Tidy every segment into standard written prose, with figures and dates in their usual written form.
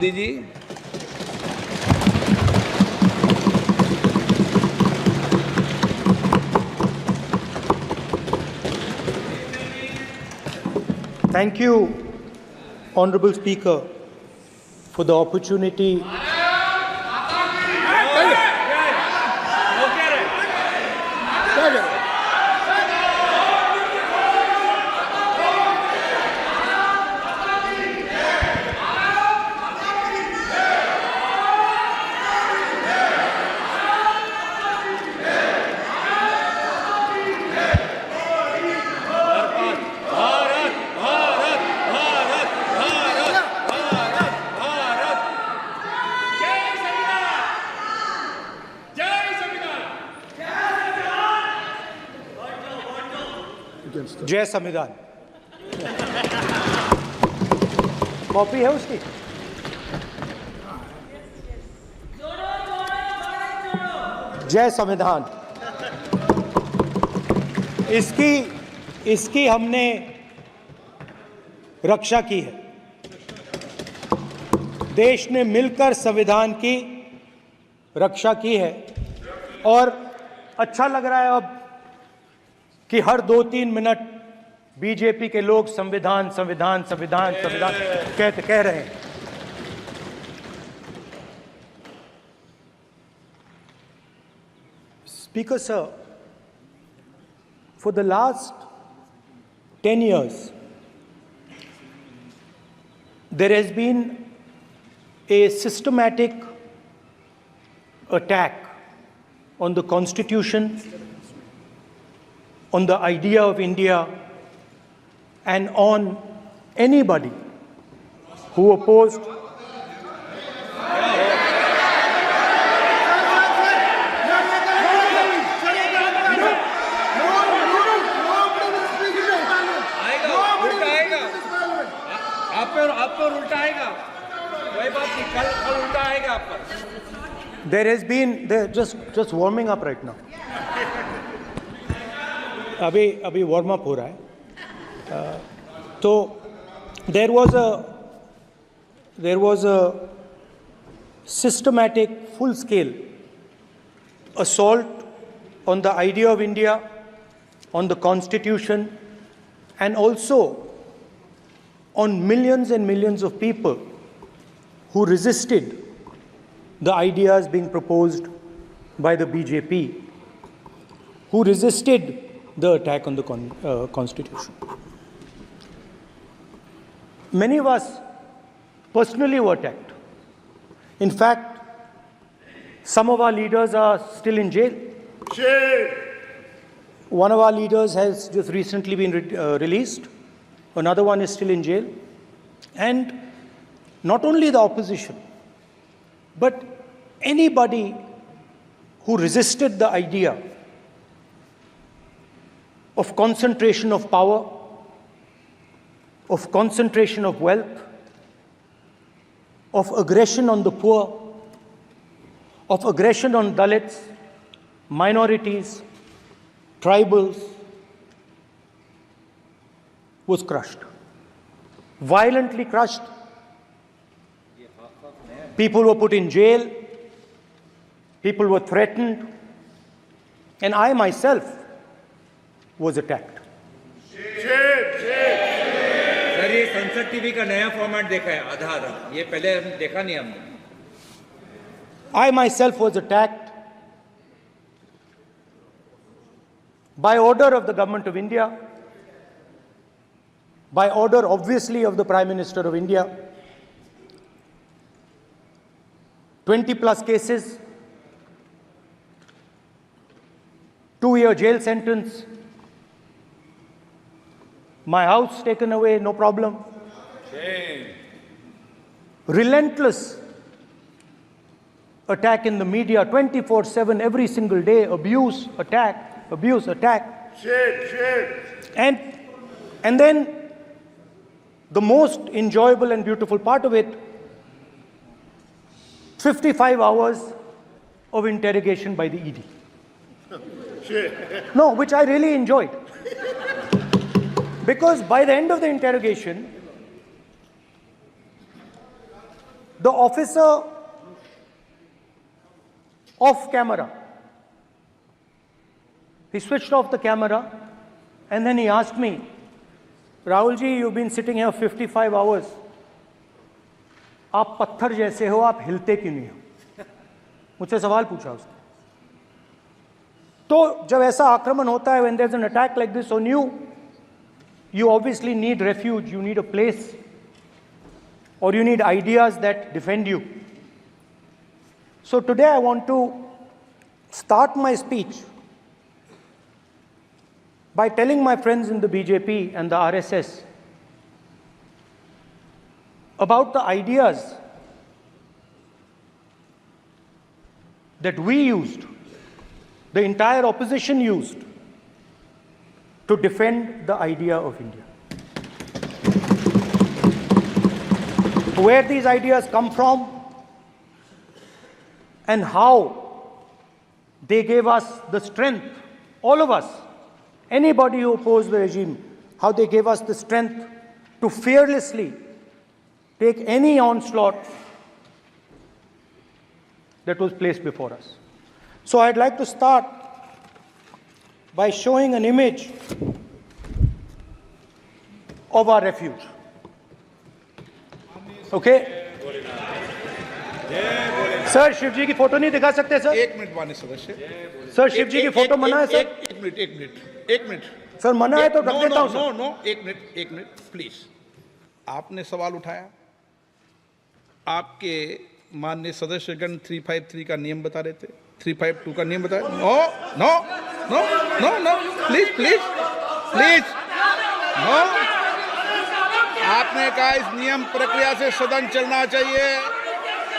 Ji Thank you, Honorable Speaker, for the opportunity जय संविधान। Copy है उसकी? जय संविधान। इसकी हमने रक्षा की है। देश ने मिलकर संविधान की रक्षा की है और अच्छा लग रहा है अब कि हर 2-3 मिनट बीजेपी के लोग संविधान संविधान संविधान संविधान कह रहे हैं। Speaker sir, for the last 10 years, there has been a systematic attack on the Constitution, on the idea of India, and on anybody who opposed आप पर उल्टा आएगा, वही बात नहीं, कल उल्टा आएगा आप पर। There has been just warming up right now. अभी वार्म अप हो रहा है। तो there was a systematic, full-scale assault on the idea of India, on the Constitution, and also on millions and millions of people who resisted the ideas being proposed by the BJP, who resisted the attack on the Constitution. Many of us personally were attacked. In fact, some of our leaders are still in jail. One of our leaders has just recently been released. Another one is still in jail. And not only the opposition, but anybody who resisted the idea of concentration of power, of concentration of wealth, of aggression on the poor, of aggression on Dalits, minorities, tribals, was crushed, violently crushed. People were put in jail, people were threatened, and I myself was attacked. Sir, ये संसद TV का नया format देखा है, आधा ये पहले देखा नहीं हमने। I myself was attacked by order of the government of India, by order obviously of the Prime Minister of India. 20 plus cases, 2-year jail sentence, my house taken away, no problem. Relentless attack in the media, 24/7, every single day, abuse, attack, abuse, attack. And then the most enjoyable and beautiful part of it, 55 hours of interrogation by the ED. No, which I really enjoyed. Because by the end of the interrogation, the officer off camera, he switched off the camera and then he asked me, Rahul ji, you've been sitting here 55 hours. आप पत्थर जैसे हो, आप हिलते क्यों नहीं हो? मुझसे सवाल पूछा उसने. तो जब ऐसा आक्रमण होता है, when there's an attack like this on you, you obviously need refuge, you need a place, or you need ideas that defend you. So today I want to start my speech by telling my friends in the BJP and the RSS about the ideas that we used, the entire opposition used, to defend the idea of India. Where these ideas come from and how they gave us the strength, all of us, anybody who opposed the regime, how they gave us the strength to fearlessly take any onslaught that was placed before us. So I'd like to start by showing an image of our refuge. Okay? Sir Shiv ji की photo नहीं दिखा सकते sir? एक minute माननीय सदस्य. Sir Shiv ji की photo मना है सर? एक मिनट सर मना है तो रख देता हूं सर. नो एक मिनट प्लीज. आपने सवाल उठाया, आपके माननीय सदस्यगण 353 का नियम बता रहे थे, 352 का नियम बताया. No please no. आपने कहा इस नियम प्रक्रिया से सदन चलना चाहिए.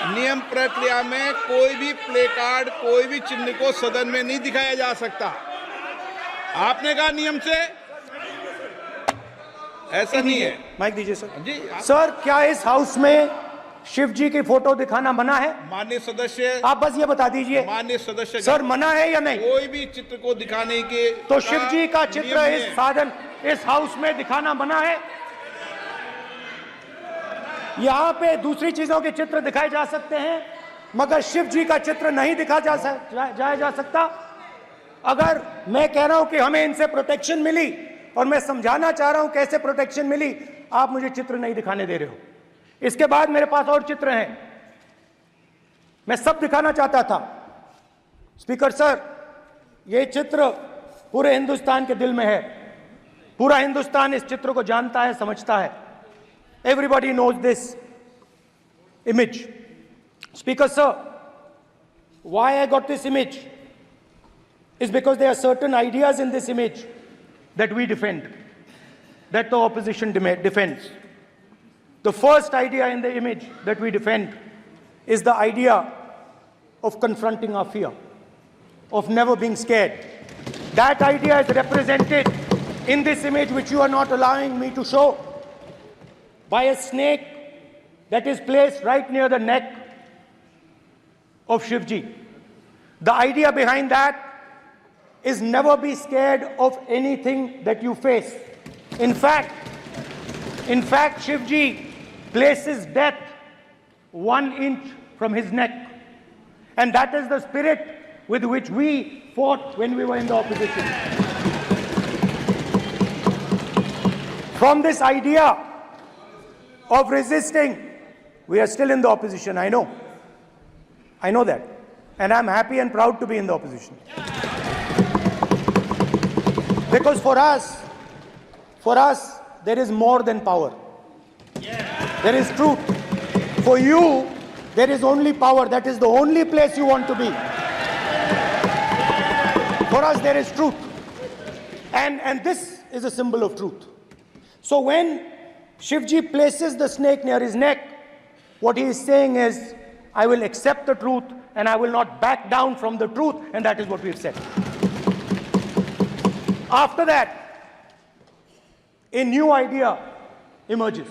नियम प्रक्रिया में कोई भी प्ले कार्ड, कोई भी चिन्ह को सदन में नहीं दिखाया जा सकता. आपने कहा नियम से, ऐसा नहीं है. माइक दीजिए सर. जी सर क्या इस हाउस में शिव जी की फोटो दिखाना मना है? माननीय सदस्य, आप बस ये बता दीजिए. माननीय सदस्य सर मना है या नहीं? कोई भी चित्र को दिखाने के तो शिव जी का चित्र नियम इस है. साधन, इस हाउस में दिखाना मना है? यहाँ पे दूसरी चीजों के चित्र दिखाए जा सकते हैं, मगर शिव जी का चित्र नहीं दिखा जा सकता. अगर मैं कह रहा हूं कि हमें इनसे प्रोटेक्शन मिली और मैं समझाना चाह रहा हूं कैसे प्रोटेक्शन मिली, आप मुझे चित्र नहीं दिखाने दे रहे हो. इसके बाद मेरे पास और चित्र हैं, मैं सब दिखाना चाहता था. स्पीकर सर, ये चित्र पूरे हिंदुस्तान के दिल में है. पूरा हिंदुस्तान इस चित्र को जानता है, समझता है. Everybody knows this image. Speaker sir, why I got this image is because there are certain ideas in this image that we defend, that the opposition defends. The first idea in the image that we defend is the idea of confronting our fear, of never being scared. That idea is represented in this image, which you are not allowing me to show, by a snake that is placed right near the neck of Shivji. The idea behind that is never be scared of anything that you face. In fact, Shivji places death 1 inch from his neck. And that is the spirit with which we fought when we were in the opposition. From this idea of resisting, we are still in the opposition, I know. I know that. And I'm happy and proud to be in the opposition. Because for us, there is more than power. There is truth. For you, there is only power. That is the only place you want to be. For us, there is truth. And this is a symbol of truth. So when Shivji places the snake near his neck, what he is saying is, I will accept the truth and I will not back down from the truth, and that is what we have said. After that, a new idea emerges.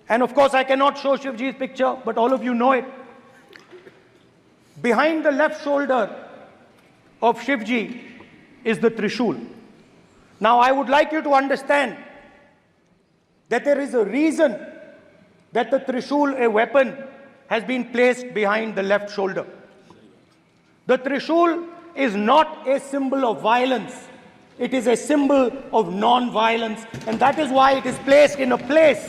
And of course, I cannot show Shivji's picture, but all of you know it. Behind the left shoulder of Shivji is the Trishul. Now, I would like you to understand that there is a reason that the Trishul, a weapon, has been placed behind the left shoulder. The Trishul is not a symbol of violence. It is a symbol of non-violence, and that is why it is placed in a place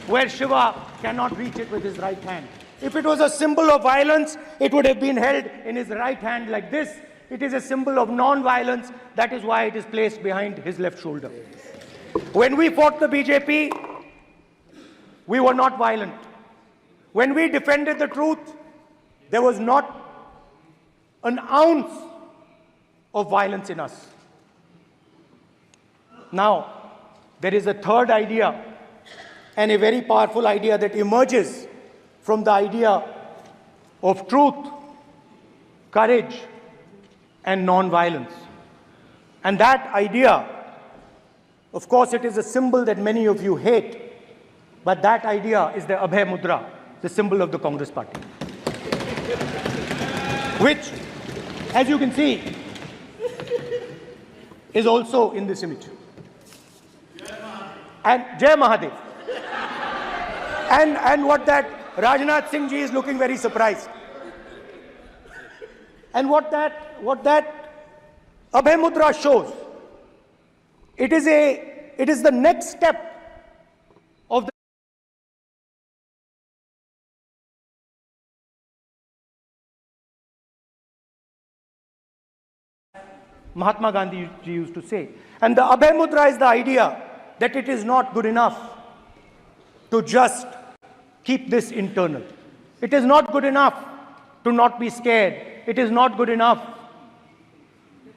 where Shiva cannot reach it with his right hand. If it was a symbol of violence, it would have been held in his right hand like this. It is a symbol of non-violence. That is why it is placed behind his left shoulder. When we fought the BJP, we were not violent. When we defended the truth, there was not an ounce of violence in us. Now, there is a third idea, and a very powerful idea that emerges from the idea of truth, courage, and non-violence. And that idea, of course, it is a symbol that many of you hate, but that idea is the Abhay Mudra, the symbol of the Congress Party, which, as you can see, is also in this image. And Jai Mahadev. And what that Rajnath Singh ji is looking very surprised. And what that Abhay Mudra shows, it is the next step of the Mahatma Gandhi ji used to say. And the Abhay Mudra is the idea that it is not good enough to just keep this internal. It is not good enough to not be scared. It is not good enough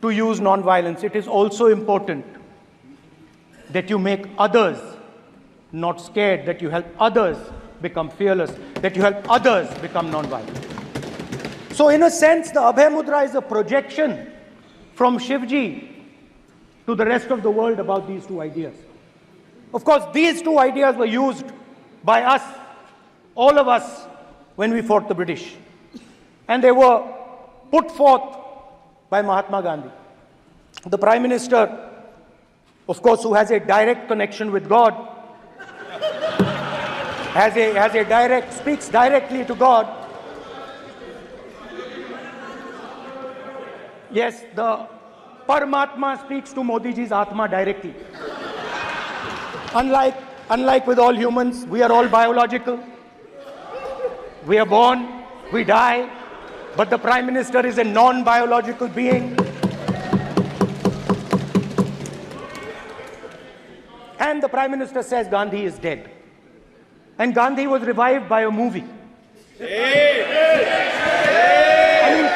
to use non-violence. It is also important that you make others not scared, that you help others become fearless, that you help others become non-violent. So in a sense, the Abhay Mudra is a projection from Shivji to the rest of the world about these two ideas. Of course, these two ideas were used by us, all of us, when we fought the British. And they were put forth by Mahatma Gandhi. The Prime Minister, of course, who has a direct connection with God, speaks directly to God. Yes, the Paramatma speaks to Modi ji's Atma directly. Unlike with all humans, we are all biological. We are born, we die, but the Prime Minister is a non-biological being. And the Prime Minister says Gandhi is dead. And Gandhi was revived by a movie. I mean,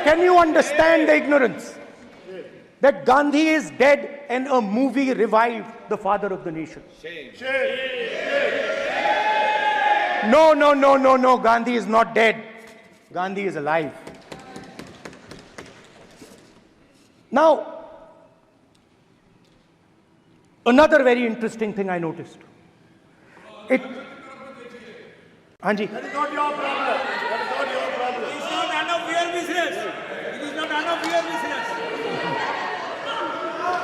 can you understand the ignorance? That Gandhi is dead and a movie revived the father of the nation. No, Gandhi is not dead. Gandhi is alive. Now, another very interesting thing I noticed. Hanji. That is not your problem. That is not your problem. It is not none of your business. It is not none of your business.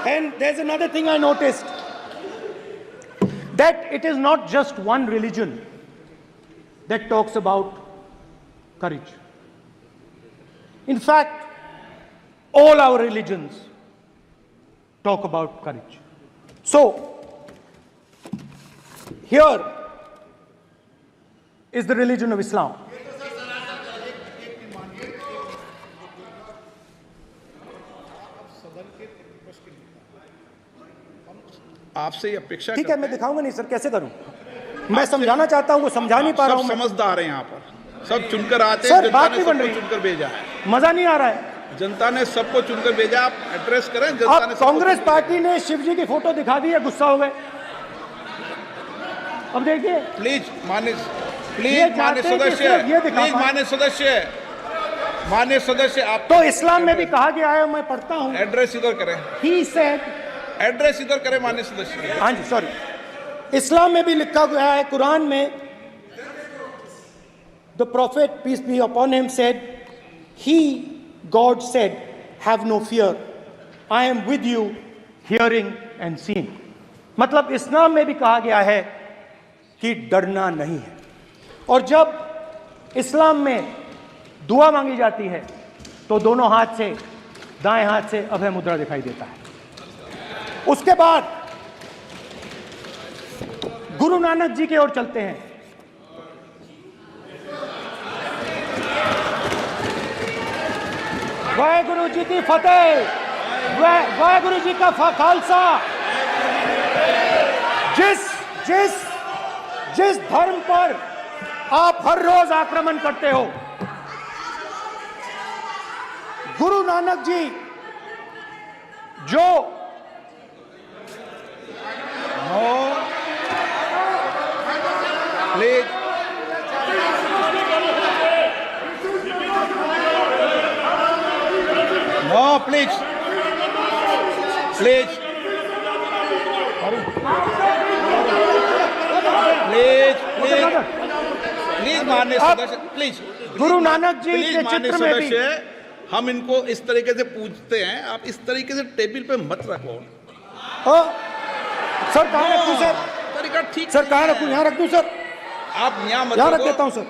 And there's another thing I noticed. That it is not just one religion that talks about courage. In fact, all our religions talk about courage. So, here is the religion of Islam. आपसे ये अपेक्षा ठीक है, मैं दिखाऊंगा नहीं sir, कैसे करूं? मैं समझाना चाहता हूं, वो समझा नहीं पा रहा हूं। सब समझदार हैं यहाँ पर, सब चुनकर आते हैं। सर, जनता बात ने नहीं बन सबको रही। चुनकर भेजा है। मजा नहीं आ रहा है। जनता ने सबको चुनकर भेजा, आप एड्रेस करें। जनता ने अब कांग्रेस पार्टी ने शिवजी की फोटो दिखा दी है, गुस्सा हो गए। अब देखिए, प्लीज मान्य सदस्य आप तो इस्लाम में भी कहा गया है, मैं पढ़ता हूं। एड्रेस इधर करें। He said, एड्रेस इधर करें मान्य सदस्य। हाँ जी, सॉरी, इस्लाम में भी लिखा गया है, कुरान में, the prophet peace be upon him said, God said, have no fear, I am with you, hearing and seeing. मतलब इस्लाम में भी कहा गया है कि डरना नहीं है। और जब इस्लाम में दुआ मांगी जाती है तो दोनों हाथ से, दाएं हाथ से अभय मुद्रा दिखाई देता है। उसके बाद गुरु नानक जी की ओर चलते हैं। वाहेगुरु जी की फतेह, वाहेगुरु जी का खालसा। जिस धर्म पर आप हर रोज आक्रमण करते हो, गुरु नानक जी जो please no, please please please please please माननीय सदस्य, please Guru Nanak ji please के माननीय चित्र में भी सदस्य, हम इनको इस तरीके से पूछते हैं, आप इस तरीके से टेबल पे मत रखो। सर कहाँ रखूं सर? तरीका ठीक सर कहाँ रखूं? यहाँ रख दूं सर? आप यहाँ मत यहाँ रख रखो। देता हूं सर।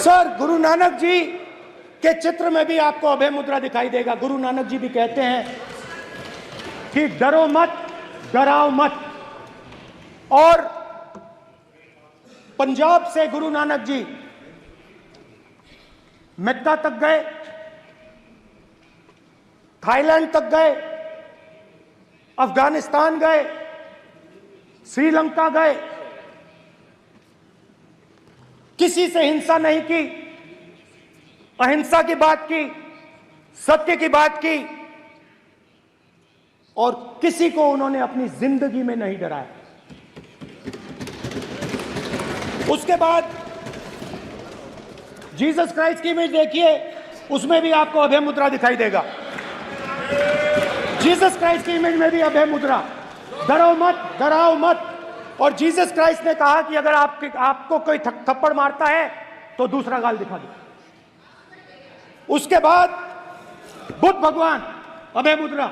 सर गुरु नानक जी के चित्र में भी आपको अभय मुद्रा दिखाई देगा। गुरु नानक जी भी कहते हैं कि डरो मत, डराओ मत। और पंजाब से गुरु नानक जी मक्का तक गए, थाईलैंड तक गए, अफगानिस्तान गए, श्रीलंका गए, किसी से हिंसा नहीं की, अहिंसा की बात की, सत्य की बात की, और किसी को उन्होंने अपनी जिंदगी में नहीं डराया। उसके बाद जीसस क्राइस्ट की इमेज देखिए, उसमें भी आपको अभय मुद्रा दिखाई देगा। जीसस क्राइस्ट की इमेज में भी अभय मुद्रा, डरो मत, डराओ मत। और जीसस क्राइस्ट ने कहा कि अगर आपको कोई थप्पड़ मारता है तो दूसरा गाल दिखा दो। उसके बाद बुद्ध भगवान, अभय मुद्रा।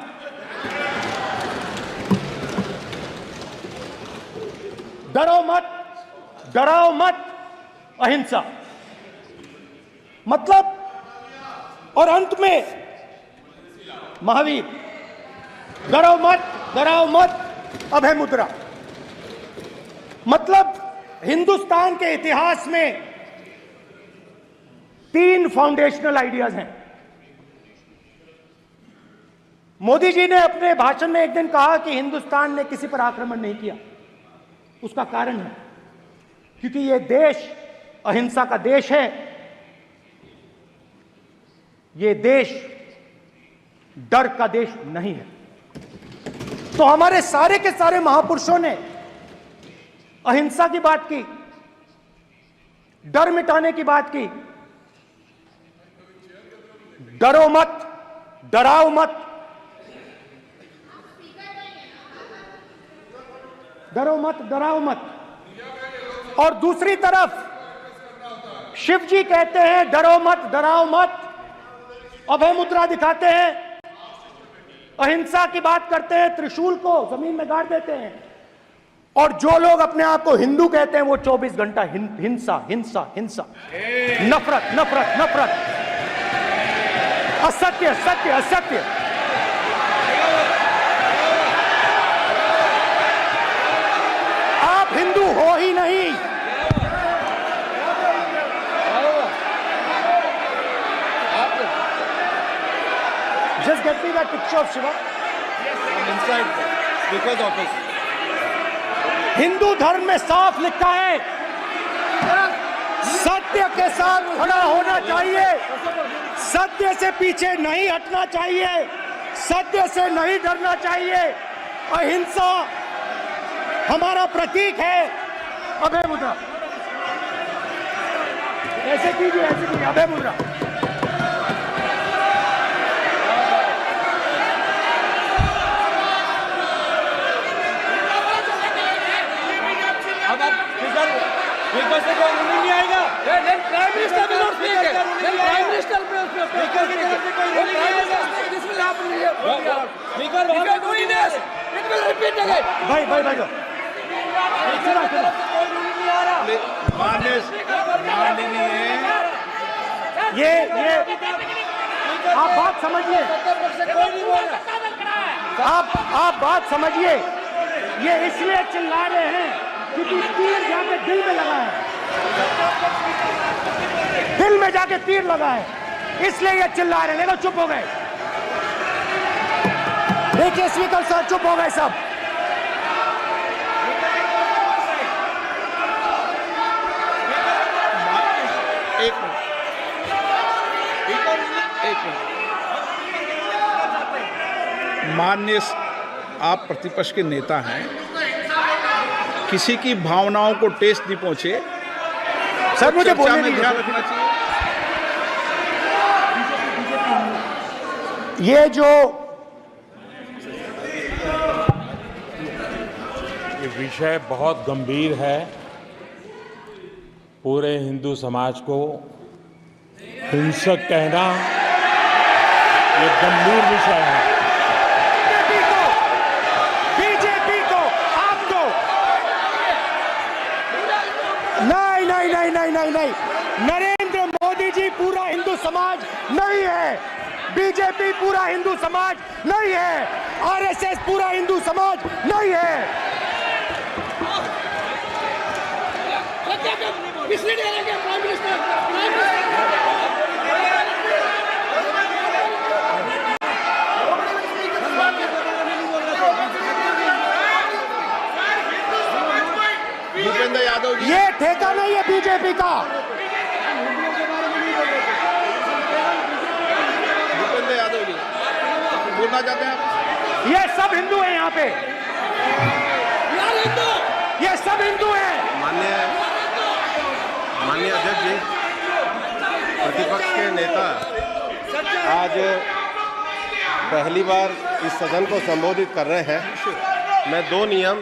डरो मत, डराओ मत, अहिंसा। मतलब, और अंत में महावीर, डरो मत, डराओ मत, अभय मुद्रा। मतलब हिंदुस्तान के इतिहास में 3 फाउंडेशनल आइडियाज हैं। मोदी जी ने अपने भाषण में एक दिन कहा कि हिंदुस्तान ने किसी पर आक्रमण नहीं किया। उसका कारण है क्योंकि यह देश अहिंसा का देश है। यह देश डर का देश नहीं है। तो हमारे सारे के सारे महापुरुषों ने अहिंसा की बात की, डर मिटाने की बात की। डरो मत, डराओ मत, डरो मत, डराओ मत। और दूसरी तरफ शिव जी कहते हैं डरो मत, डराओ मत, अभय मुद्रा दिखाते हैं, अहिंसा की बात करते हैं, त्रिशूल को जमीन में गाड़ देते हैं। और जो लोग अपने आप को हिंदू कहते हैं वो 24 घंटा हिंसा, हिंसा, हिंसा, नफरत, नफरत, नफरत, असत्य, सत्य, असत्य। आप हिंदू हो ही नहीं। Just get me that picture of Shiva. inside because of us. Hindu धर्म में साफ लिखा है, सत्य के साथ खड़ा होना चाहिए, सत्य से पीछे नहीं हटना चाहिए, सत्य से नहीं डरना चाहिए। अहिंसा हमारा प्रतीक है। अभय मुद्रा ऐसे कीजिए, ऐसे कीजिए, अभय मुद्रा। अब फिर नहीं आएगा। Then Prime Minister will not speak. Then Prime Minister will speaker की तरफ से कोई ruling नहीं आएगा। स्पीकर वहाँ पे कोई नहीं है। भाई भाई भाई माननीय ये आप बात समझिए, कोई नहीं बोल रहा। आप बात समझिए। ये इसलिए चिल्ला रहे हैं क्योंकि तीर जाके दिल में लगा है, दिल में जाके तीर लगा है, इसलिए ये चिल्ला रहे हैं। देखो चुप हो गए, देखिए स्पीकर सर चुप हो गए सब। एक मिनट। माननीय आप प्रतिपक्ष के नेता हैं, किसी की भावनाओं को ठेस नहीं पहुंचे, सर मुझे चर्चा बोलने में दीजिए। ध्यान रखना चाहिए। ये जो ये विषय बहुत गंभीर है, पूरे हिंदू समाज को हिंसक कहना ये गंभीर विषय है। बीजेपी को आपको नहीं, नरेंद्र मोदी जी पूरा हिंदू समाज नहीं है, बीजेपी पूरा हिंदू समाज नहीं है, आरएसएस पूरा हिंदू समाज नहीं है। भूपेंद्र यादव जी, ये ठेका नहीं है बीजेपी का। भूपेंद्र यादव जी बोलना चाहते हैं आप? ये सब हिंदू हैं यहाँ पे, ये सब हिंदू हैं। माननीय अध्यक्ष जी, प्रतिपक्ष के नेता आज पहली बार इस सदन को संबोधित कर रहे हैं। मैं दो नियम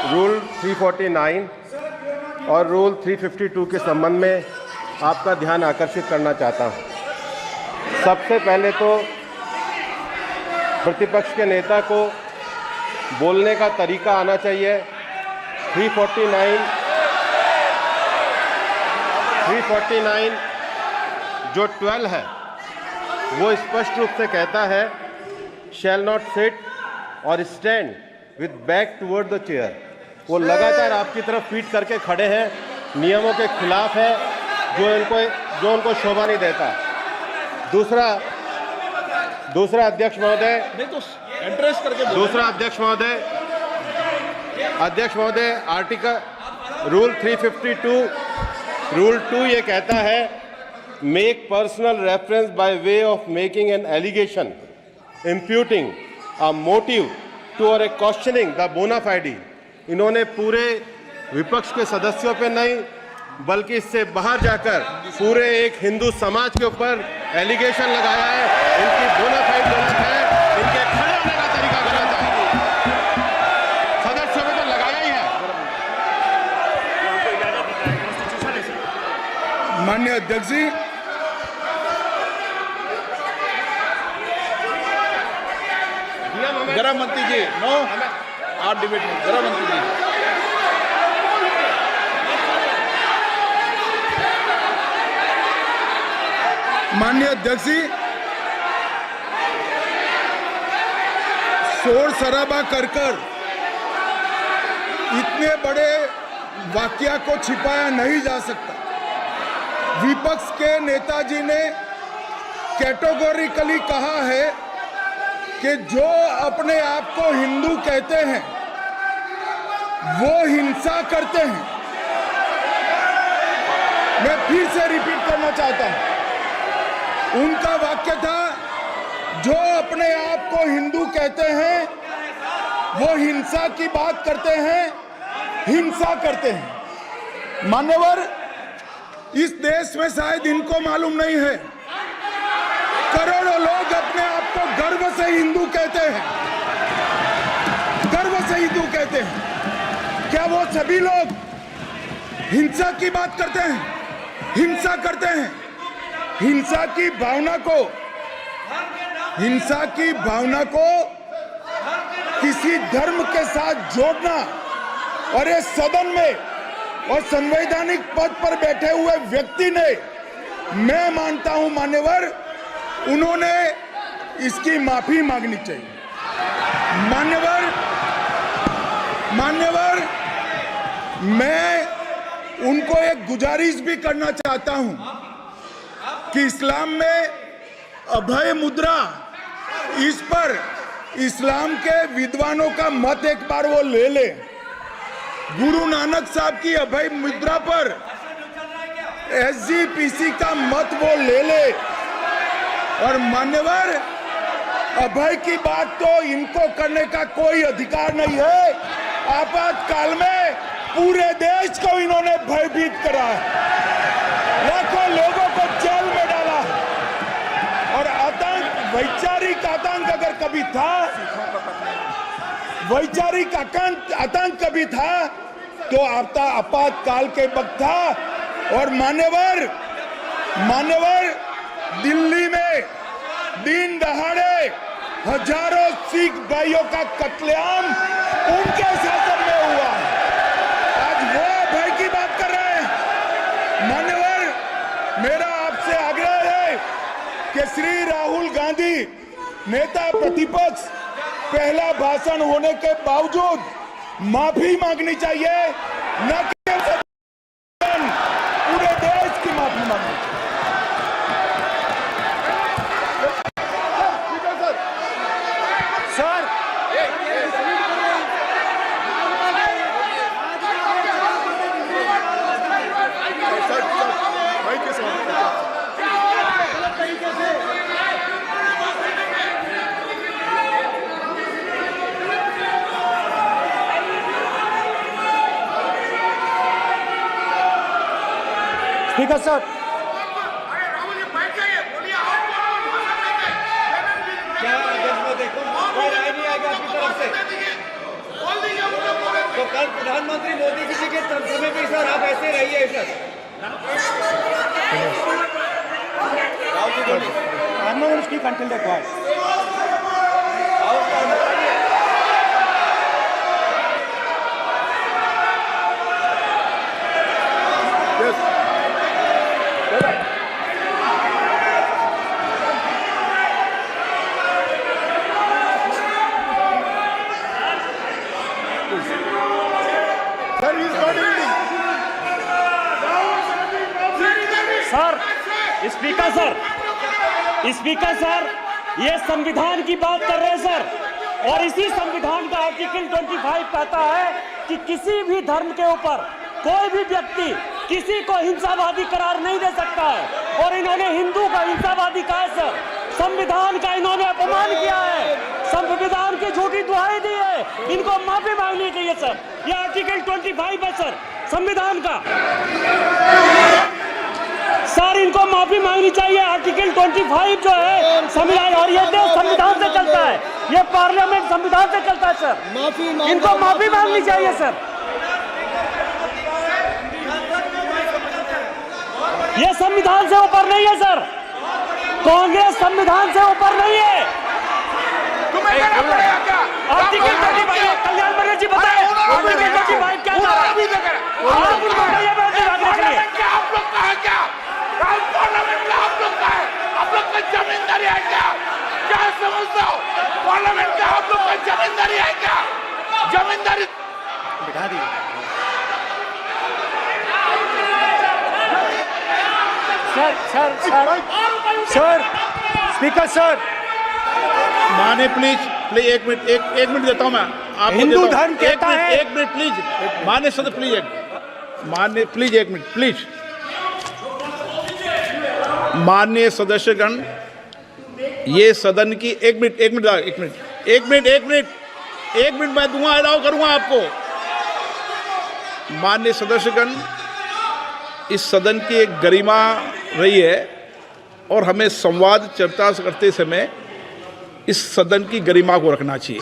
रूल 349 और रूल 352 के संबंध में आपका ध्यान आकर्षित करना चाहता हूं। सबसे पहले तो प्रतिपक्ष के नेता को बोलने का तरीका आना चाहिए। 349 जो 12 है वो स्पष्ट रूप से कहता है शैल नॉट सिट और stand with back toward the chair. वो लगातार आपकी तरफ पीठ करके खड़े हैं, नियमों के खिलाफ है, जो उनको शोभा नहीं देता। दूसरा अध्यक्ष महोदय, नहीं तो एड्रेस करके बोलो। दूसरा अध्यक्ष महोदय आर्टिकल रूल 352 रूल 2 ये कहता है make personal reference by way of making an allegation imputing a motive to or a questioning the बोना फाइडी। इन्होंने पूरे विपक्ष के सदस्यों पे नहीं बल्कि इससे बाहर जाकर पूरे एक हिंदू समाज के ऊपर एलिगेशन लगाया है। इनकी बोनाफाइड गलत है, इनके खड़े होने का तरीका गलत है। सदस्यों में तो लगाया ही है। माननीय अध्यक्ष जी, गृह मंत्री जी, नो आप डिबेट में गृह मंत्री जी। माननीय अध्यक्ष जी, शोर शराबा कर इतने बड़े वाकया को छिपाया नहीं जा सकता। विपक्ष के नेताजी ने कैटेगोरिकली कहा है कि जो अपने आप को हिंदू कहते हैं वो हिंसा करते हैं। मैं फिर से रिपीट करना चाहता हूं, उनका वाक्य था जो अपने आप को हिंदू कहते हैं वो हिंसा की बात करते हैं, हिंसा करते हैं। मान्यवर, इस देश में शायद इनको मालूम नहीं है, करोड़ों लोग अपने आप को गर्व से हिंदू कहते हैं, गर्व से हिंदू कहते हैं। क्या वो सभी लोग हिंसा की बात करते हैं, हिंसा करते हैं? हिंसा की भावना को किसी धर्म के साथ जोड़ना और ये सदन में और संवैधानिक पद पर बैठे हुए व्यक्ति ने, मैं मानता हूं मान्यवर, उन्होंने इसकी माफी मांगनी चाहिए। मान्यवर, मैं उनको एक गुजारिश भी करना चाहता हूं कि इस्लाम में अभय मुद्रा, इस पर इस्लाम के विद्वानों का मत एक बार वो ले ले। गुरु नानक साहब की अभय मुद्रा पर SGPC का मत वो ले ले। और मान्यवर, अभय की बात तो इनको करने का कोई अधिकार नहीं है। आपातकाल में पूरे देश को इन्होंने भयभीत करा है, लाखों लोगों को जेल में डाला। और आतंक, वैचारिक आतंक अगर कभी था, वैचारिक आतंक कभी था तो आपातकाल के वक्त था। और मान्यवर, दिल्ली में दिन दहाड़े हजारों सिख भाइयों का कत्लेआम उनके शासन में हुआ। आज वो भय की बात कर रहे हैं। मान्यवर, मेरा आपसे आग्रह है कि श्री राहुल गांधी, नेता प्रतिपक्ष, पहला भाषण होने के बावजूद माफी मांगनी चाहिए, न केवल पूरे देश की माफी मांगनी चाहिए। सर, स्पीकर साहब, तो कल प्रधानमंत्री मोदी जी के समय भी सर आप ऐसे रहिए sir. I'm not going to speak until they're quiet. Speaker sir, ये संविधान की बात कर रहे हैं सर, और इसी संविधान का आर्टिकल 25 कहता है कि किसी भी धर्म के ऊपर कोई भी व्यक्ति किसी को हिंसावादी करार नहीं दे सकता है। और इन्होंने हिंदू को हिंसावादी कहा है सर, संविधान का इन्होंने अपमान किया है, संविधान की झूठी दुहाई दी है, इनको माफी मांगनी चाहिए सर। ये आर्टिकल 25 है सर संविधान का सर, इनको माफी मांगनी चाहिए। आर्टिकल 25 जो है संविधान, और ये देश संविधान से चलता है, ये पार्लियामेंट संविधान से चलता है सर, इनको माफी मांगनी चाहिए सर। ये संविधान से ऊपर नहीं है सर, कांग्रेस संविधान से ऊपर नहीं है। आर्टिकल 25 कल्याण बनर्जी जी बताए, आर्टिकल 25 क्या था? आप उनको बताइए आप लोग का है क्या? पार्लियामेंट का आप लोग का है? आप लोग का जमींदारी है क्या? क्या समझते हो? पार्लियामेंट का आप लोग का जमींदारी है क्या? जमींदारी बिठा दी। सर, स्पीकर सर, माने प्लीज एक मिनट देता हूं मैं आपको। हिंदू धर्म कहता है, एक मिनट प्लीज माने सर, प्लीज मान्य प्लीज एक मिनट प्लीज। माननीय सदस्यगण, ये सदन की एक मिनट मैं दूंगा, अलाउ करूंगा आपको। माननीय सदस्यगण, इस सदन की एक गरिमा रही है और हमें संवाद चर्चा करते समय इस सदन की गरिमा को रखना चाहिए।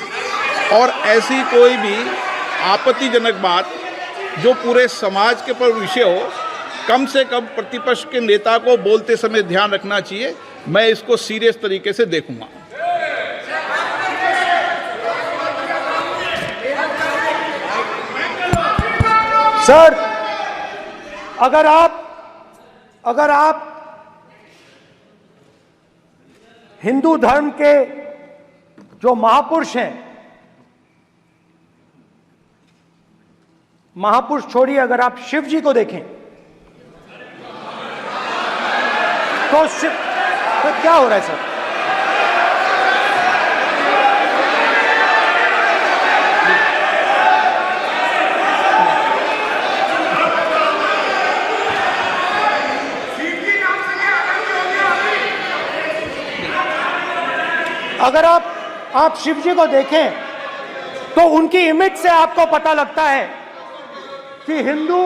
और ऐसी कोई भी आपत्तिजनक बात जो पूरे समाज के पर विषय हो, कम से कम प्रतिपक्ष के नेता को बोलते समय ध्यान रखना चाहिए। मैं इसको सीरियस तरीके से देखूंगा। सर, अगर आप हिंदू धर्म के जो महापुरुष हैं, महापुरुष छोड़िए, अगर आप शिव जी को देखें तो क्या हो रहा है सर? अगर आप शिव जी को देखें तो उनकी इमेज से आपको पता लगता है कि हिंदू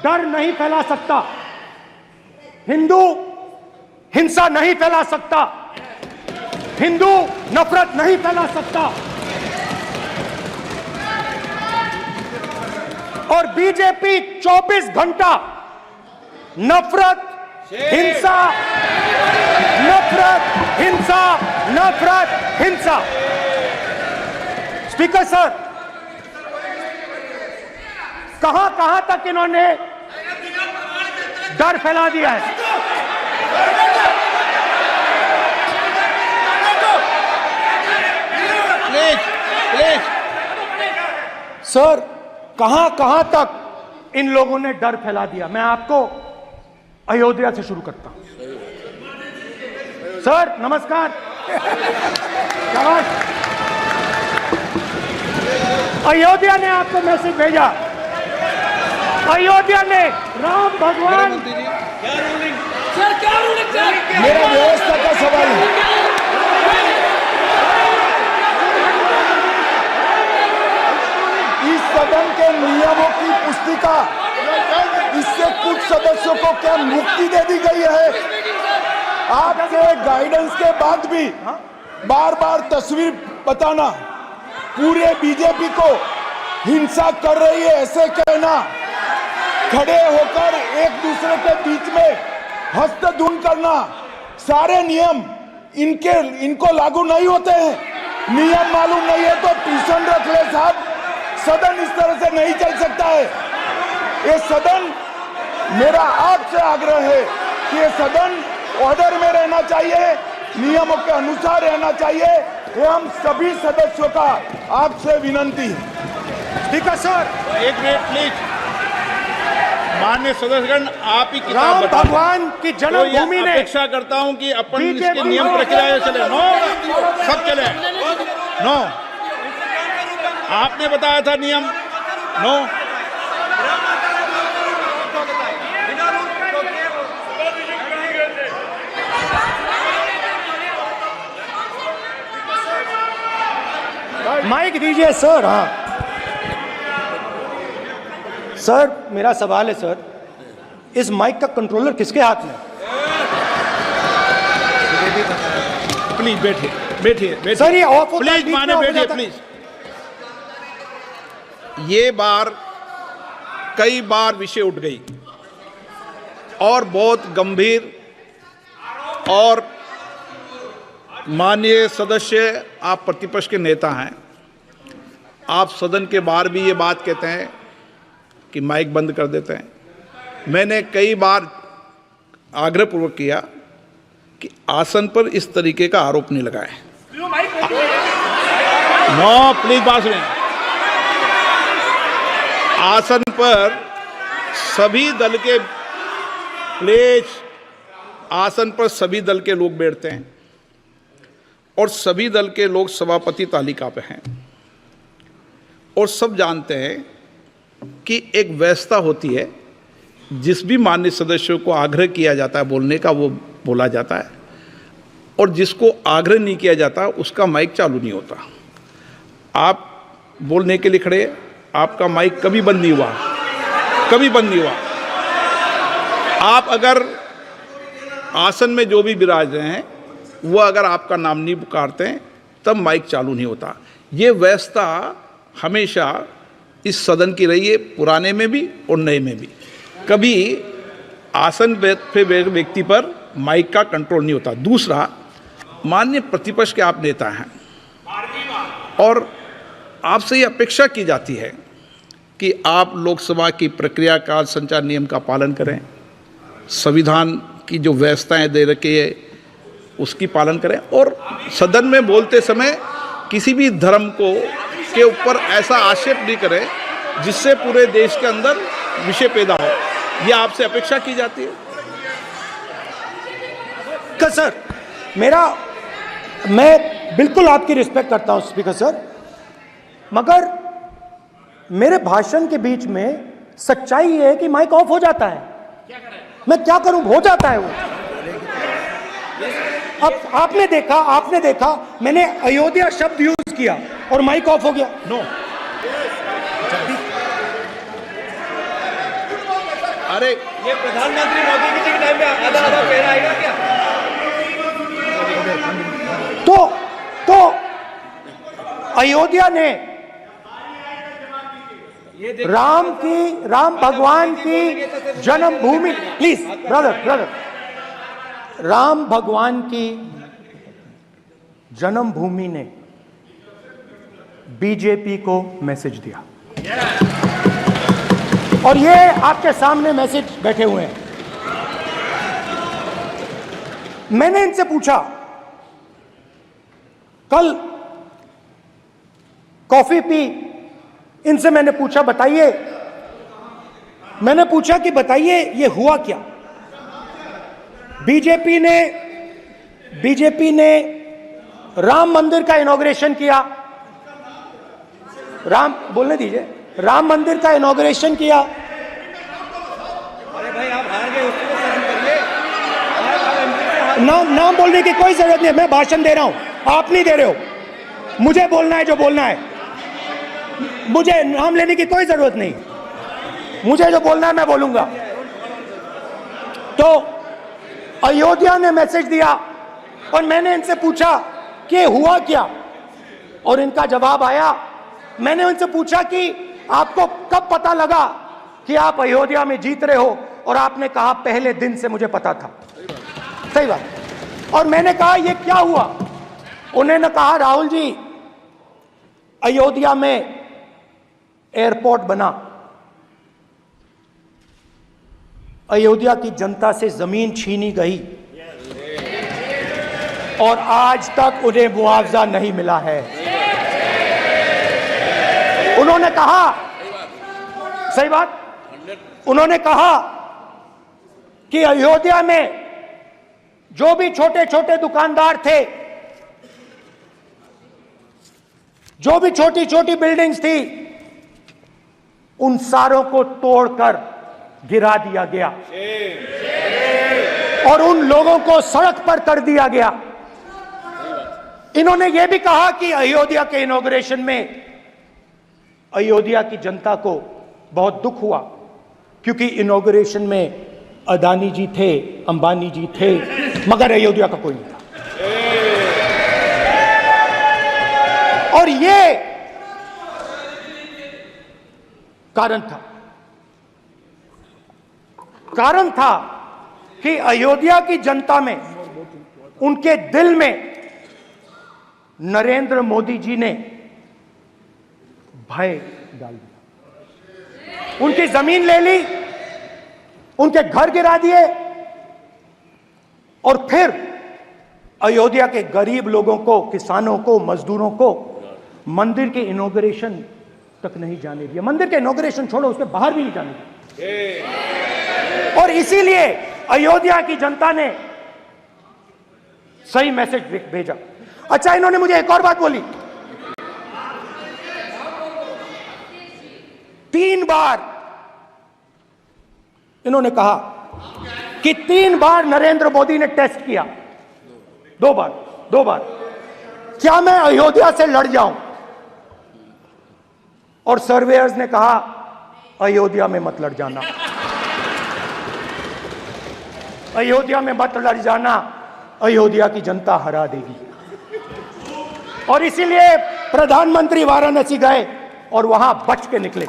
डर नहीं फैला सकता, हिंदू हिंसा नहीं फैला सकता, हिंदू नफरत नहीं फैला सकता। और बीजेपी 24 घंटा नफरत, हिंसा, नफरत, हिंसा, नफरत, हिंसा। स्पीकर सर, कहां तक इन्होंने डर फैला दिया है? प्लीज सर, कहां तक इन लोगों ने डर फैला दिया? मैं आपको अयोध्या से शुरू करता हूं। सर नमस्कार। अयोध्या ने आपको मैसेज भेजा, अयोध्या ने राम भगवान। मेरा व्यवस्था का सवाल है। इस सदन के नियमों की पुस्तिका, इससे कुछ सदस्यों को क्या मुक्ति दे दी गई है? आपके गाइडेंस के बाद भी बार बार तस्वीर बताना, पूरे बीजेपी को हिंसा कर रही है ऐसे कहना, खड़े होकर एक दूसरे के बीच में हस्तधून करना, सारे नियम इनको लागू नहीं होते हैं। नियम मालूम नहीं है तो ट्यूशन रख ले साहब। सदन इस तरह से नहीं चल सकता है। ये सदन, मेरा आपसे आग्रह है कि ये सदन ऑर्डर में रहना चाहिए, नियमों के अनुसार रहना चाहिए। ये हम सभी सदस्यों का आपसे विनंती है। स्पीकर सर, एक मिनट प्लीज। माननीय सदस्यगण, आप ही किताब राम बताओ। भगवान की जन्मभूमि तो ने, अपेक्षा करता हूं कि अपन इसके नियम प्रक्रिया चले। नो, सब चले। नो, आपने बताया था नियम। नो, माइक दीजिए सर। हाँ सर, मेरा सवाल है सर, इस माइक का कंट्रोलर किसके हाथ में? प्लीज बैठिए सर, ये ऑफ होता है, प्लीज, बीच में माने ऑफ हो बैठिए जाता है। प्लीज। ये बार कई बार विषय उठ गई और बहुत गंभीर, और माननीय सदस्य, आप प्रतिपक्ष के नेता हैं, आप सदन के बाहर भी ये बात कहते हैं कि माइक बंद कर देते हैं। मैंने कई बार आग्रहपूर्वक किया कि आसन पर इस तरीके का आरोप नहीं लगाएं। नो, प्लीज बात सुनिए। आसन पर सभी दल के, प्लीज, आसन पर सभी दल के लोग बैठते हैं और सभी दल के लोग सभापति तालिका पे हैं, और सब जानते हैं कि एक व्यवस्था होती है, जिस भी माननीय सदस्यों को आग्रह किया जाता है बोलने का वो बोला जाता है, और जिसको आग्रह नहीं किया जाता उसका माइक चालू नहीं होता। आप बोलने के लिए खड़े, आपका माइक कभी बंद नहीं हुआ, कभी बंद नहीं हुआ। आप अगर आसन में जो भी विराज रहे हैं वो अगर आपका नाम नहीं पुकारते हैं तब माइक चालू नहीं होता। ये व्यवस्था हमेशा इस सदन की रही है, पुराने में भी और नए में भी। कभी आसन पे व्यक्ति पर माइक का कंट्रोल नहीं होता। दूसरा, माननीय प्रतिपक्ष के आप नेता हैं और आपसे ये अपेक्षा की जाती है कि आप लोकसभा की प्रक्रिया काल संचार नियम का पालन करें, संविधान की जो व्यवस्थाएं दे रखी है उसकी पालन करें और सदन में बोलते समय किसी भी धर्म को के ऊपर ऐसा आक्षेप नहीं करें जिससे पूरे देश के अंदर विषय पैदा हो। यह आपसे अपेक्षा की जाती है। सर, मैं बिल्कुल आपकी रिस्पेक्ट करता हूं स्पीकर सर, मगर मेरे भाषण के बीच में सच्चाई ये है कि माइक ऑफ हो जाता है। मैं क्या करूं, हो जाता है वो। अब आपने देखा मैंने अयोध्या शब्द यूज किया और माइक ऑफ हो गया। नो, अरे ये प्रधानमंत्री मोदी जी के टाइम में आधा पैर आएगा क्या? तो अयोध्या ने राम भगवान की जन्मभूमि, प्लीज ब्रदर, राम भगवान की जन्मभूमि ने बीजेपी को मैसेज दिया और ये आपके सामने मैसेज बैठे हुए हैं। मैंने इनसे पूछा, कल कॉफी पी, इनसे मैंने पूछा बताइए ये हुआ क्या? बीजेपी ने राम मंदिर का इनॉग्रेशन किया, बोलने दीजिए, राम मंदिर का इनॉग्रेशन किया। अरे भाई आप हार गए, उसको सहन करिए। नाम बोलने की कोई जरूरत नहीं है, मैं भाषण दे रहा हूं, आप नहीं दे रहे हो। मुझे बोलना है जो बोलना है, मुझे नाम लेने की कोई जरूरत नहीं, मुझे जो बोलना है मैं बोलूंगा। तो अयोध्या ने मैसेज दिया और मैंने इनसे पूछा कि हुआ क्या, और इनका जवाब आया। मैंने उनसे पूछा कि आपको कब पता लगा कि आप अयोध्या में जीत रहे हो, और आपने कहा पहले दिन से मुझे पता था। सही बात। और मैंने कहा ये क्या हुआ? उन्होंने कहा राहुल जी, अयोध्या में एयरपोर्ट बना, अयोध्या की जनता से जमीन छीनी गई और आज तक उन्हें मुआवजा नहीं मिला है। उन्होंने कहा, सही बात, उन्होंने कहा कि अयोध्या में जो भी छोटे छोटे दुकानदार थे, जो भी छोटी छोटी बिल्डिंग्स थी, उन सारों को तोड़कर गिरा दिया गया और उन लोगों को सड़क पर कर दिया गया। इन्होंने यह भी कहा कि अयोध्या के इनॉग्रेशन में अयोध्या की जनता को बहुत दुख हुआ, क्योंकि इनॉग्रेशन में अदानी जी थे, अंबानी जी थे, मगर अयोध्या का कोई नहीं था। और ये कारण था कि अयोध्या की जनता में, उनके दिल में नरेंद्र मोदी जी ने भय डाल दिया। उनकी जमीन ले ली, उनके घर गिरा दिए और फिर अयोध्या के गरीब लोगों को, किसानों को, मजदूरों को मंदिर के इनॉग्रेशन तक नहीं जाने दिया। मंदिर के इनॉग्रेशन छोड़ो, उसके बाहर भी नहीं जाने दिया। और इसीलिए अयोध्या की जनता ने सही मैसेज भेजा। अच्छा, इन्होंने मुझे एक और बात बोली, 3 बार इन्होंने कहा कि 3 बार नरेंद्र मोदी ने टेस्ट किया, 2 बार क्या मैं अयोध्या से लड़ जाऊं? और सर्वेयर्स ने कहा अयोध्या में मत लड़ जाना, अयोध्या में मत लड़ जाना, अयोध्या की जनता हरा देगी। और इसीलिए प्रधानमंत्री वाराणसी गए और वहां बच के निकले।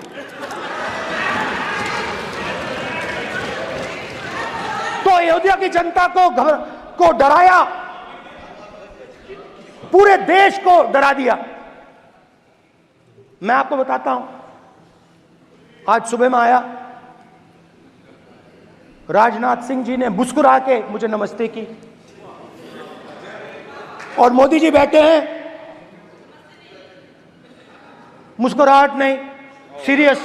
अयोध्या की जनता को डराया, पूरे देश को डरा दिया। मैं आपको बताता हूं, आज सुबह में आया, राजनाथ सिंह जी ने मुस्कुरा के मुझे नमस्ते की, और मोदी जी बैठे हैं, मुस्कुराहट नहीं, सीरियस,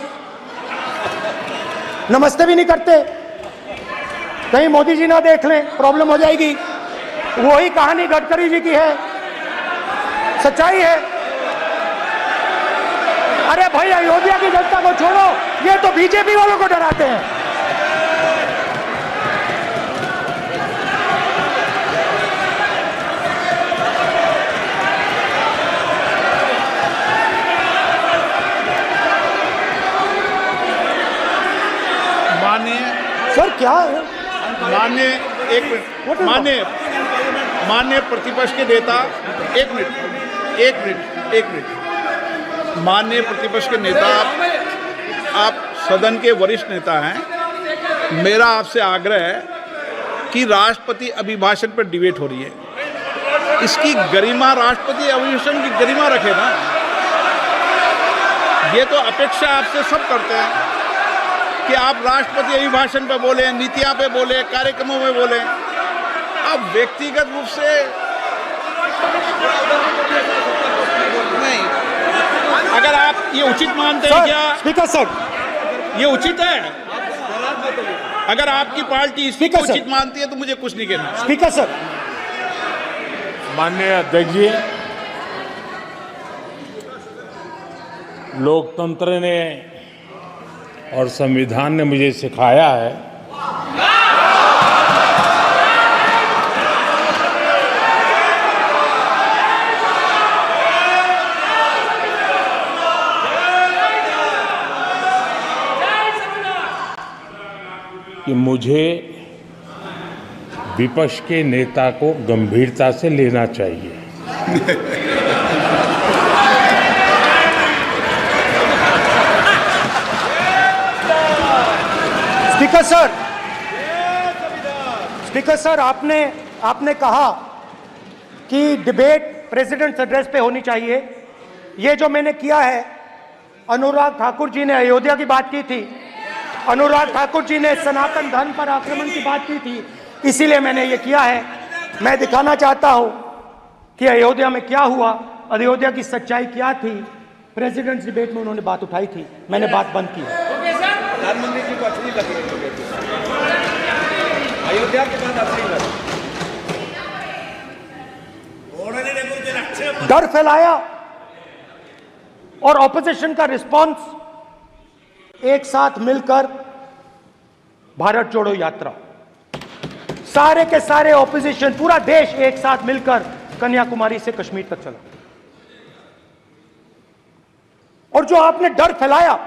नमस्ते भी नहीं करते। कहीं मोदी जी ना देख लें, प्रॉब्लम हो जाएगी। वही कहानी गडकरी जी की है, सच्चाई है। अरे भाई, अयोध्या की जनता को छोड़ो, ये तो बीजेपी वालों को डराते हैं। सर क्या है? माननीय प्रतिपक्ष के नेता, एक मिनट, माननीय प्रतिपक्ष के नेता, आप सदन के वरिष्ठ नेता हैं। मेरा आपसे आग्रह है कि राष्ट्रपति अभिभाषण पर डिबेट हो रही है, इसकी गरिमा, राष्ट्रपति अभिभाषण की गरिमा रखे ना। ये तो अपेक्षा आपसे सब करते हैं कि आप राष्ट्रपति अभिभाषण पे बोले, नीतियां पे बोले, कार्यक्रमों में बोले। आप व्यक्तिगत रूप से नहीं, अगर आप ये उचित मानते हैं क्या स्पीकर सर, ये उचित है? अगर आपकी पार्टी इसको उचित मानती है तो मुझे कुछ नहीं कहना। स्पीकर सर, माननीय अध्यक्ष जी, लोकतंत्र ने और संविधान ने मुझे सिखाया है कि मुझे विपक्ष के नेता को गंभीरता से लेना चाहिए। स्पीकर सर, आपने कहा कि डिबेट प्रेसिडेंट्स एड्रेस पे होनी चाहिए। ये जो मैंने किया है, अनुराग ठाकुर जी ने अयोध्या की बात की थी, अनुराग ठाकुर जी ने सनातन धर्म पर आक्रमण की बात की थी, इसीलिए मैंने ये किया है। मैं दिखाना चाहता हूं कि अयोध्या में क्या हुआ, अयोध्या की सच्चाई क्या थी। प्रेसिडेंट्स डिबेट में उन्होंने बात उठाई थी, मैंने बात बंद की है। प्रधानमंत्री जी को अच्छी लगी अयोध्या के बाद अच्छी लगी, डर फैलाया और ऑपोजिशन का रिस्पांस एक साथ मिलकर भारत जोड़ो यात्रा, सारे के सारे ऑपोजिशन, पूरा देश एक साथ मिलकर कन्याकुमारी से कश्मीर तक चला। और जो आपने डर फैलाया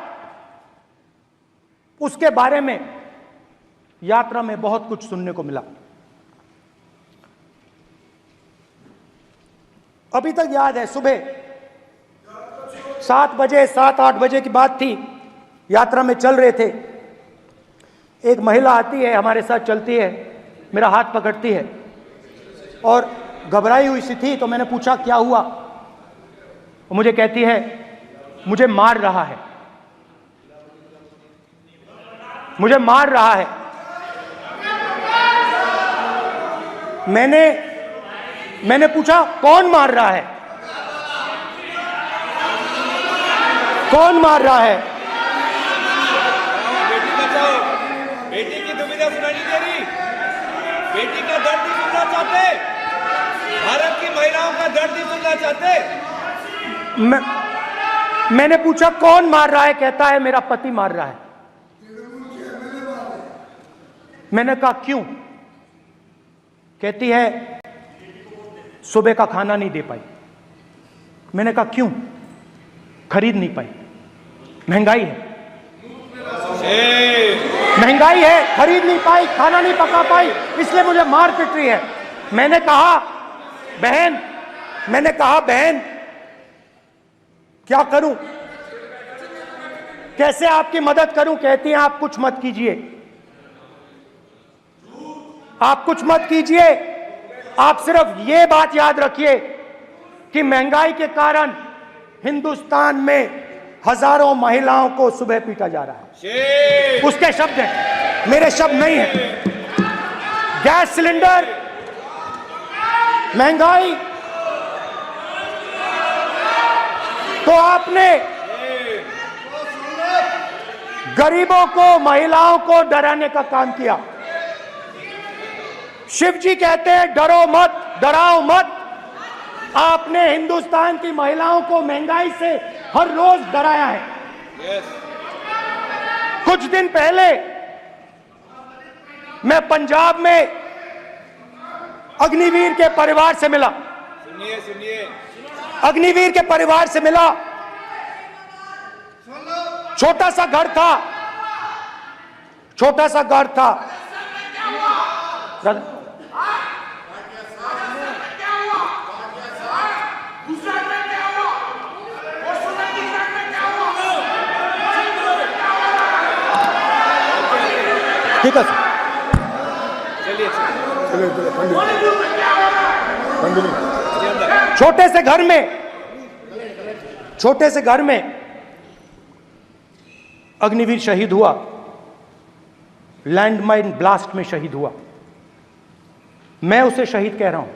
उसके बारे में यात्रा में बहुत कुछ सुनने को मिला। अभी तक याद है, सुबह 7 बजे 7-8 बजे की बात थी, यात्रा में चल रहे थे, एक महिला आती है, हमारे साथ चलती है, मेरा हाथ पकड़ती है और घबराई हुई सी थी। तो मैंने पूछा क्या हुआ, वो मुझे कहती है मुझे मार रहा है, मुझे मार रहा है। मैंने पूछा कौन मार रहा है, कौन मार रहा है? बेटी बचाओ, बेटी की दुविधा सुनाई नहीं दे रही, बेटी का दर्द नहीं सुनना चाहते, भारत की महिलाओं का दर्द नहीं सुनना चाहते। मैंने पूछा कौन मार रहा है, कहता है मेरा पति मार रहा है। मैंने कहा क्यों? कहती है सुबह का खाना नहीं दे पाई। मैंने कहा क्यों? खरीद नहीं पाई, महंगाई है, महंगाई है, खरीद नहीं पाई, खाना नहीं पका पाई, इसलिए मुझे मार पिट रही है। मैंने कहा बहन क्या करूं, कैसे आपकी मदद करूं? कहती हैं आप कुछ मत कीजिए, आप कुछ मत कीजिए, आप सिर्फ ये बात याद रखिए कि महंगाई के कारण हिंदुस्तान में हजारों महिलाओं को सुबह पीटा जा रहा है। उसके शब्द हैं, मेरे शब्द नहीं हैं। गैस सिलेंडर, महंगाई, तो आपने गरीबों को, महिलाओं को डराने का काम किया। शिव जी कहते हैं डरो मत, डराओ मत। आपने हिंदुस्तान की महिलाओं को महंगाई से हर रोज डराया है। कुछ दिन पहले मैं पंजाब में अग्निवीर के परिवार से मिला। सुनिए अग्निवीर के परिवार से मिला। छोटा सा घर था, छोटा सा घर था। ठीक है सर, छोटे से घर में अग्निवीर शहीद हुआ, लैंडमाइन ब्लास्ट में शहीद हुआ। मैं उसे शहीद कह रहा हूं,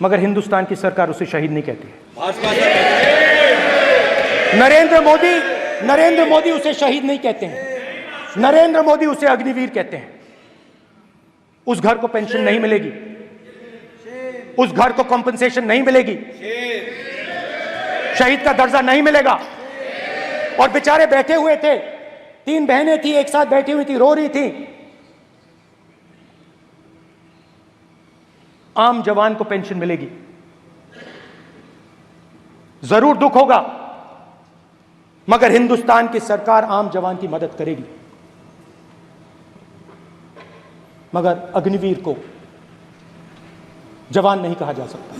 मगर हिंदुस्तान की सरकार उसे शहीद नहीं कहती है। नरेंद्र मोदी उसे शहीद नहीं कहते हैं। नरेंद्र मोदी उसे अग्निवीर कहते हैं। उस घर को पेंशन नहीं मिलेगी, उस घर को कॉम्पनसेशन नहीं मिलेगी, शहीद का दर्जा नहीं मिलेगा। और बेचारे बैठे हुए थे, 3 बहनें थी, एक साथ बैठी हुई थी, रो रही थी। आम जवान को पेंशन मिलेगी, जरूर दुख होगा, मगर हिंदुस्तान की सरकार आम जवान की मदद करेगी। मगर अग्निवीर को जवान नहीं कहा जा सकता।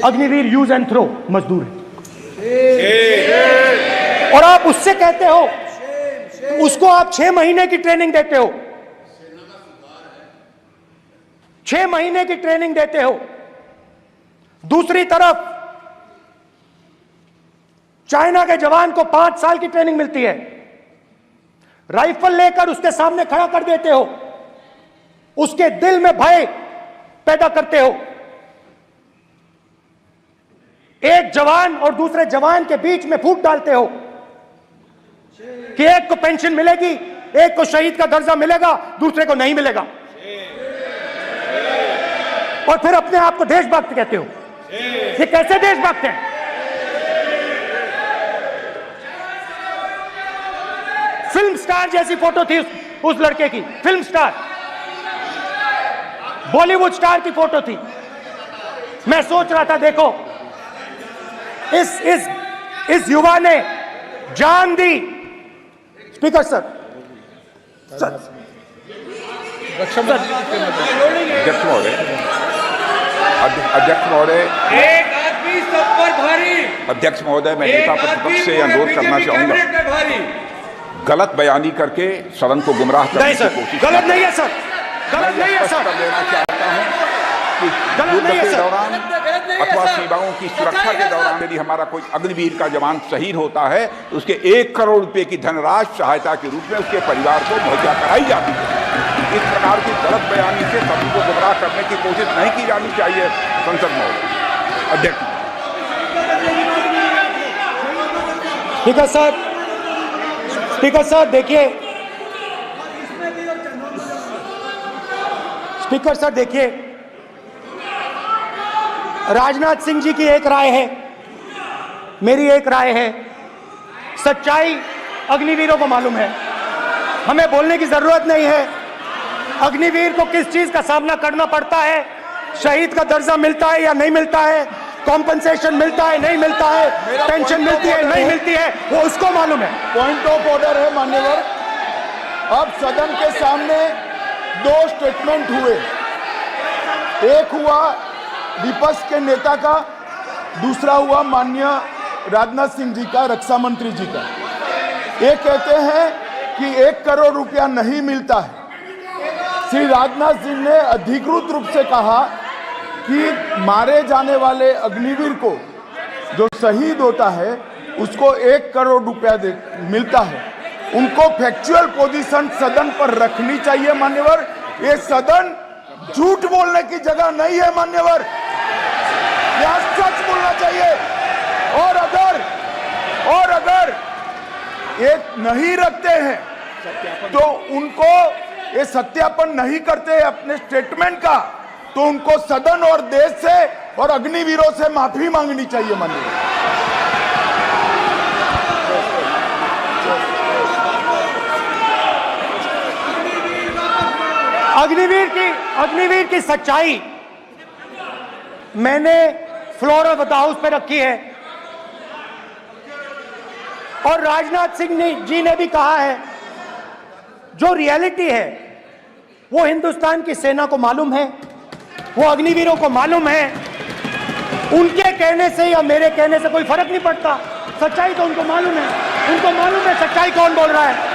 अग्निवीर यूज एंड थ्रो मजदूर है। और आप उससे कहते हो, उसको आप 6 महीने की ट्रेनिंग देते हो, 6 महीने की ट्रेनिंग देते हो। दूसरी तरफ चाइना के जवान को 5 साल की ट्रेनिंग मिलती है, राइफल लेकर उसके सामने खड़ा कर देते हो, उसके दिल में भय पैदा करते हो। एक जवान और दूसरे जवान के बीच में फूट डालते हो कि एक को पेंशन मिलेगी, एक को शहीद का दर्जा मिलेगा, दूसरे को नहीं मिलेगा। और फिर अपने आप को देशभक्त कहते हो। ये कैसे देशभक्त हैं? फिल्म स्टार जैसी फोटो थी उस लड़के की, फिल्म स्टार, बॉलीवुड स्टार की फोटो थी। मैं सोच रहा था, देखो इस युवा ने जान दी। स्पीकर सर, अध्यक्ष महोदय, एक आदमी सब पर भारी। अध्यक्ष महोदय, मैं नेता प्रतिपक्ष से अनुरोध करना चाहूंगा, गलत बयानी करके सदन को गुमराह करने की कोशिश गलत नहीं है सर, गलत नहीं है सर, लेना चाहता हूं कि गलत नहीं है युद्ध के सर, दौरान अथवा सीमाओं की सुरक्षा के दौरान यदि हमारा कोई अग्निवीर का जवान शहीद होता है तो उसके 1 करोड़ रुपए की धनराशि सहायता के रूप में उसके परिवार को मुहैया कराई जाती है। इस प्रकार की गलत बयानी से सभी को गुमराह करने की कोशिश नहीं की जानी चाहिए। संसद महोदय, अध्यक्ष। स्पीकर साहब, स्पीकर साहब देखिए, स्पीकर साहब देखिए, राजनाथ सिंह जी की एक राय है, मेरी एक राय है। सच्चाई अग्निवीरों को मालूम है, हमें बोलने की जरूरत नहीं है। अग्निवीर को किस चीज का सामना करना पड़ता है, शहीद का दर्जा मिलता है या नहीं मिलता है, कॉम्पनसेशन मिलता है नहीं मिलता है, पेंशन मिलती है नहीं मिलती है, वो उसको मालूम है। पॉइंट ऑफ ऑर्डर है मान्यवर। अब सदन के सामने 2 स्टेटमेंट हुए, एक हुआ विपक्ष के नेता का, दूसरा हुआ माननीय राजनाथ सिंह जी का, रक्षा मंत्री जी का। ये कहते हैं कि 1 करोड़ रुपया नहीं मिलता है, श्री राजनाथ सिंह ने अधिकृत रूप से कहा कि मारे जाने वाले अग्निवीर को जो शहीद होता है उसको 1 करोड़ रुपया मिलता है। उनको फैक्चुअल पोजीशन सदन पर रखनी चाहिए मान्यवर। ये सदन झूठ बोलने की जगह नहीं है मान्यवर, यह सच बोलना चाहिए। और अगर ये नहीं रखते हैं तो उनको ये सत्यापन नहीं करते अपने स्टेटमेंट का, तो उनको सदन और देश से और अग्निवीरों से माफी मांगनी चाहिए माननीय। अग्निवीर की सच्चाई मैंने फ्लोर ऑफ द हाउस पे रखी है और राजनाथ सिंह जी ने भी कहा है। जो रियलिटी है वो हिंदुस्तान की सेना को मालूम है, वो अग्निवीरों को मालूम है। उनके कहने से या मेरे कहने से कोई फर्क नहीं पड़ता, सच्चाई तो उनको मालूम है। उनको मालूम है सच्चाई कौन बोल रहा है।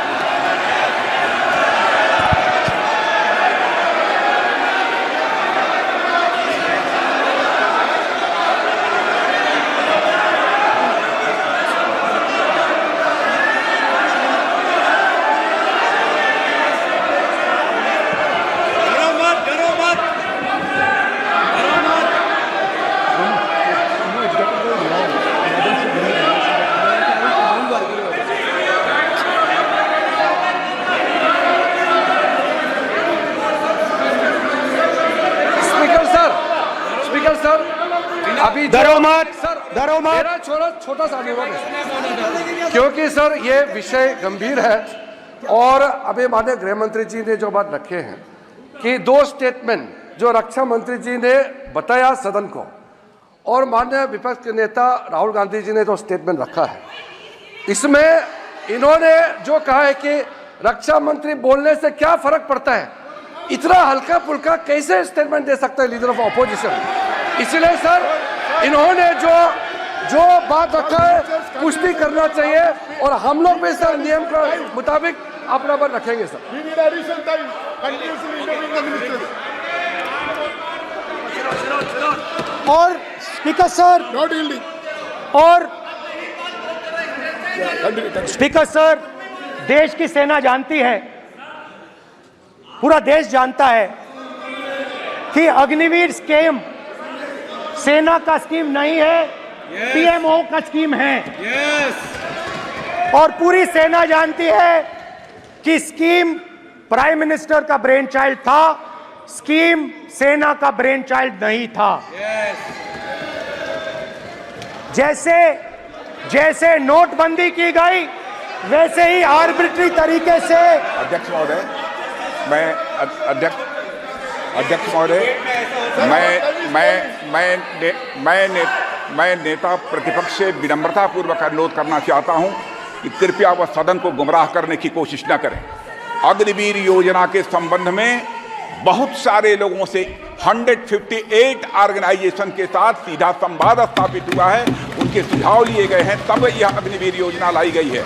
अभी डरो मत। मेरा छोटा सा अनुरोध है, क्योंकि सर ये विषय गंभीर है और अभी माननीय गृह मंत्री जी ने जो बात रखे हैं कि 2 स्टेटमेंट जो रक्षा मंत्री जी ने बताया सदन को और माननीय विपक्ष के नेता राहुल गांधी जी ने जो स्टेटमेंट रखा है, इसमें इन्होंने जो कहा है कि रक्षा मंत्री बोलने से क्या फर्क पड़ता है, इतना हल्का फुल्का कैसे स्टेटमेंट दे सकता है लीडर ऑफ अपोजिशन। इसलिए सर इन्होंने जो बात रखा है पुष्टि करना चाहिए और हम लोग भी सर नियम के मुताबिक अपना बात रखेंगे सर। और स्पीकर सर स्पीकर सर, देश की सेना जानती है, पूरा देश जानता है कि अग्निवीर स्कीम सेना का स्कीम नहीं है, पीएमओ का स्कीम है। और पूरी सेना जानती है कि स्कीम प्राइम मिनिस्टर का ब्रेन चाइल्ड था, स्कीम सेना का ब्रेन चाइल्ड नहीं था। जैसे नोटबंदी की गई वैसे ही आर्बिट्री तरीके से। अध्यक्ष महोदय, मैं नेता प्रतिपक्ष से विनम्रता पूर्वक अनुरोध करना चाहता हूं कि कृपया वह सदन को गुमराह करने की कोशिश न करें। अग्निवीर योजना के संबंध में बहुत सारे लोगों से 158 ऑर्गेनाइजेशन के साथ सीधा संवाद स्थापित हुआ है, उनके सुझाव लिए गए हैं, तब यह अग्निवीर योजना लाई गई है